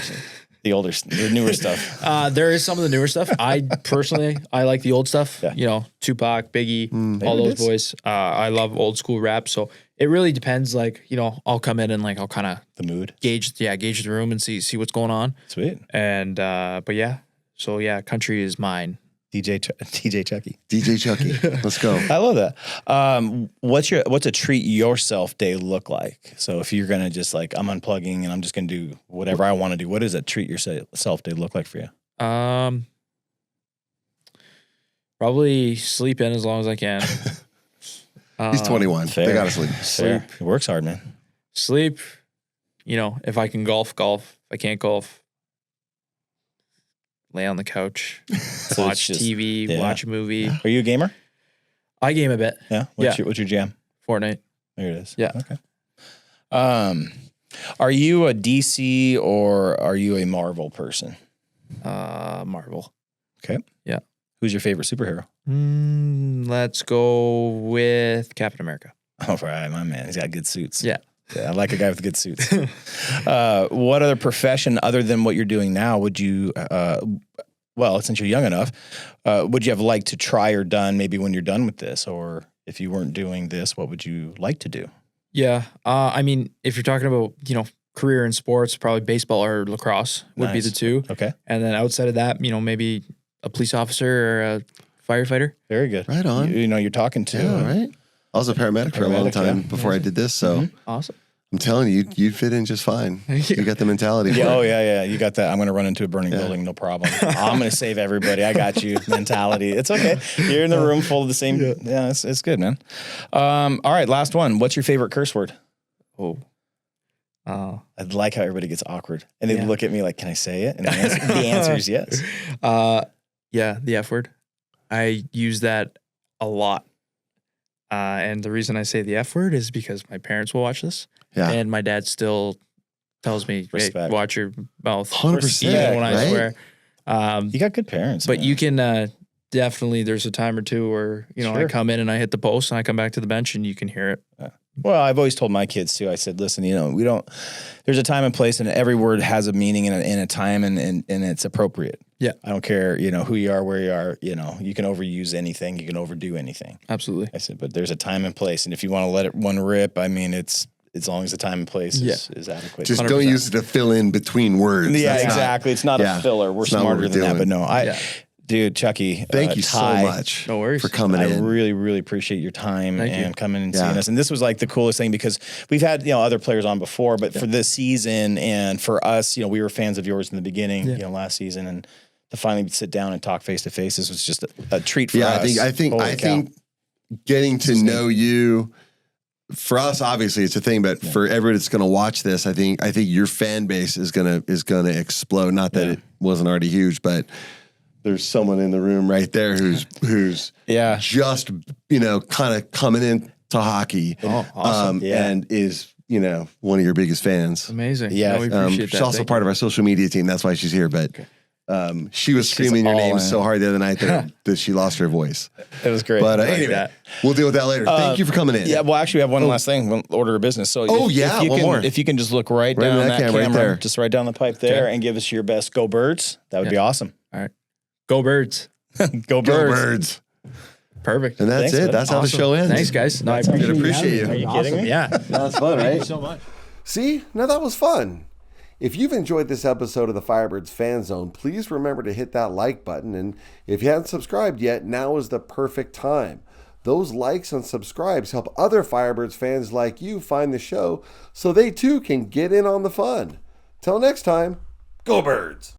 the newer stuff? There is some of the newer stuff. I personally like the old stuff. Yeah. Tupac, Biggie, all those boys. I love old school rap. So it really depends. Like, I'll come in and I'll kind of the mood gauge the room and see what's going on. Sweet. And but yeah, so yeah, country is mine. DJ Chucky. DJ Chucky. Let's go. I love that. What's a treat yourself day look like? So if you're gonna just I'm unplugging and I'm just gonna do whatever I want to do, what does a treat yourself day look like for you? Probably sleep in as long as I can. He's 21. Fair. They gotta sleep. Fair. He works hard, man. Sleep. If I can golf. If I can't golf, lay on the couch, watch TV, watch a movie. Are you a gamer? I game a bit. Yeah. What's your jam? Fortnite. There it is. Yeah. Okay. Are you a DC or are you a Marvel person? Marvel. Okay. Yeah. Who's your favorite superhero? Let's go with Captain America. All right, my man. He's got good suits. Yeah. I like a guy with good suits. What other profession other than what you're doing now would you well, since you're young enough, would you have liked to try or done maybe when you're done with this? Or if you weren't doing this, what would you like to do? Yeah. I mean, if you're talking about, career in sports, probably baseball or lacrosse would be the two. Okay. And then outside of that, maybe a police officer or a firefighter. Very good. Right on. You're talking to. Yeah, right. I was a paramedic for a long time before I did this, so Awesome. I'm telling you, you'd fit in just fine. You got the mentality. Yeah, for it. yeah. You got that. I'm going to run into a burning building, no problem. I'm going to save everybody. I got you. Mentality. It's okay. You're in the room full of the same. Yeah, it's good, man. All right, last one. What's your favorite curse word? Oh. I like how everybody gets awkward and they look at me like, "Can I say it?" And the answer is yes. Yeah, the F word. I use that a lot. And the reason I say the F word is because my parents will watch this. Yeah. And my dad still tells me, hey, watch your mouth. 100%, even when I right? swear. You got good parents. But man. you can definitely, there's a time or two where, I come in and I hit the post and I come back to the bench and you can hear it. Well, I've always told my kids too. I said, listen, there's a time and place, and every word has a meaning and a time, and it's appropriate. Yeah. I don't care, who you are, where you are, you can overuse anything, you can overdo anything. Absolutely. I said, but there's a time and place, and if you want to let it one rip, I mean, it's as long as the time and place is adequate. Just 100%. don't use it to fill in between words. Yeah, That's exactly. It's not a filler. We're smarter than that, but no, Dude, Chucky, thank you so much. No worries for coming in. I really, really appreciate your time and coming and seeing Yeah. us. And this was like the coolest thing because we've had other players on before, but for this season and for us, we were fans of yours in the beginning, last season, and to finally sit down and talk face to face, this was just a treat for us. I think getting to know you. For us, obviously, it's a thing, but for everybody that's going to watch this, I think your fan base is gonna explode. Not that it wasn't already huge, but there's someone in the room right there who's just kind of coming into hockey. Oh, awesome! And is one of your biggest fans. Amazing. Yeah, we appreciate she's that. also part of our social media team. That's why she's here. But she was screaming your name so hard the other night that she lost her voice. It was great. But anyway, we'll deal with that later. Thank you for coming in. Yeah, well, actually, we have one last thing, one order of business. So, one more. If you can just look right down that camera, right there. just right down the pipe there, and give us your best Go Birds, that would be awesome. All right. Go Birds. Go Birds. Perfect. And that's it. That's how the show ends. Thanks, guys. No, I appreciate you. Are you kidding me? Yeah. That's fun, right? Thank you so much. See? Now that was fun. If you've enjoyed this episode of the Firebirds Fan Zone, please remember to hit that like button. And if you haven't subscribed yet, now is the perfect time. Those likes and subscribes help other Firebirds fans like you find the show so they too can get in on the fun. Till next time, go Birds!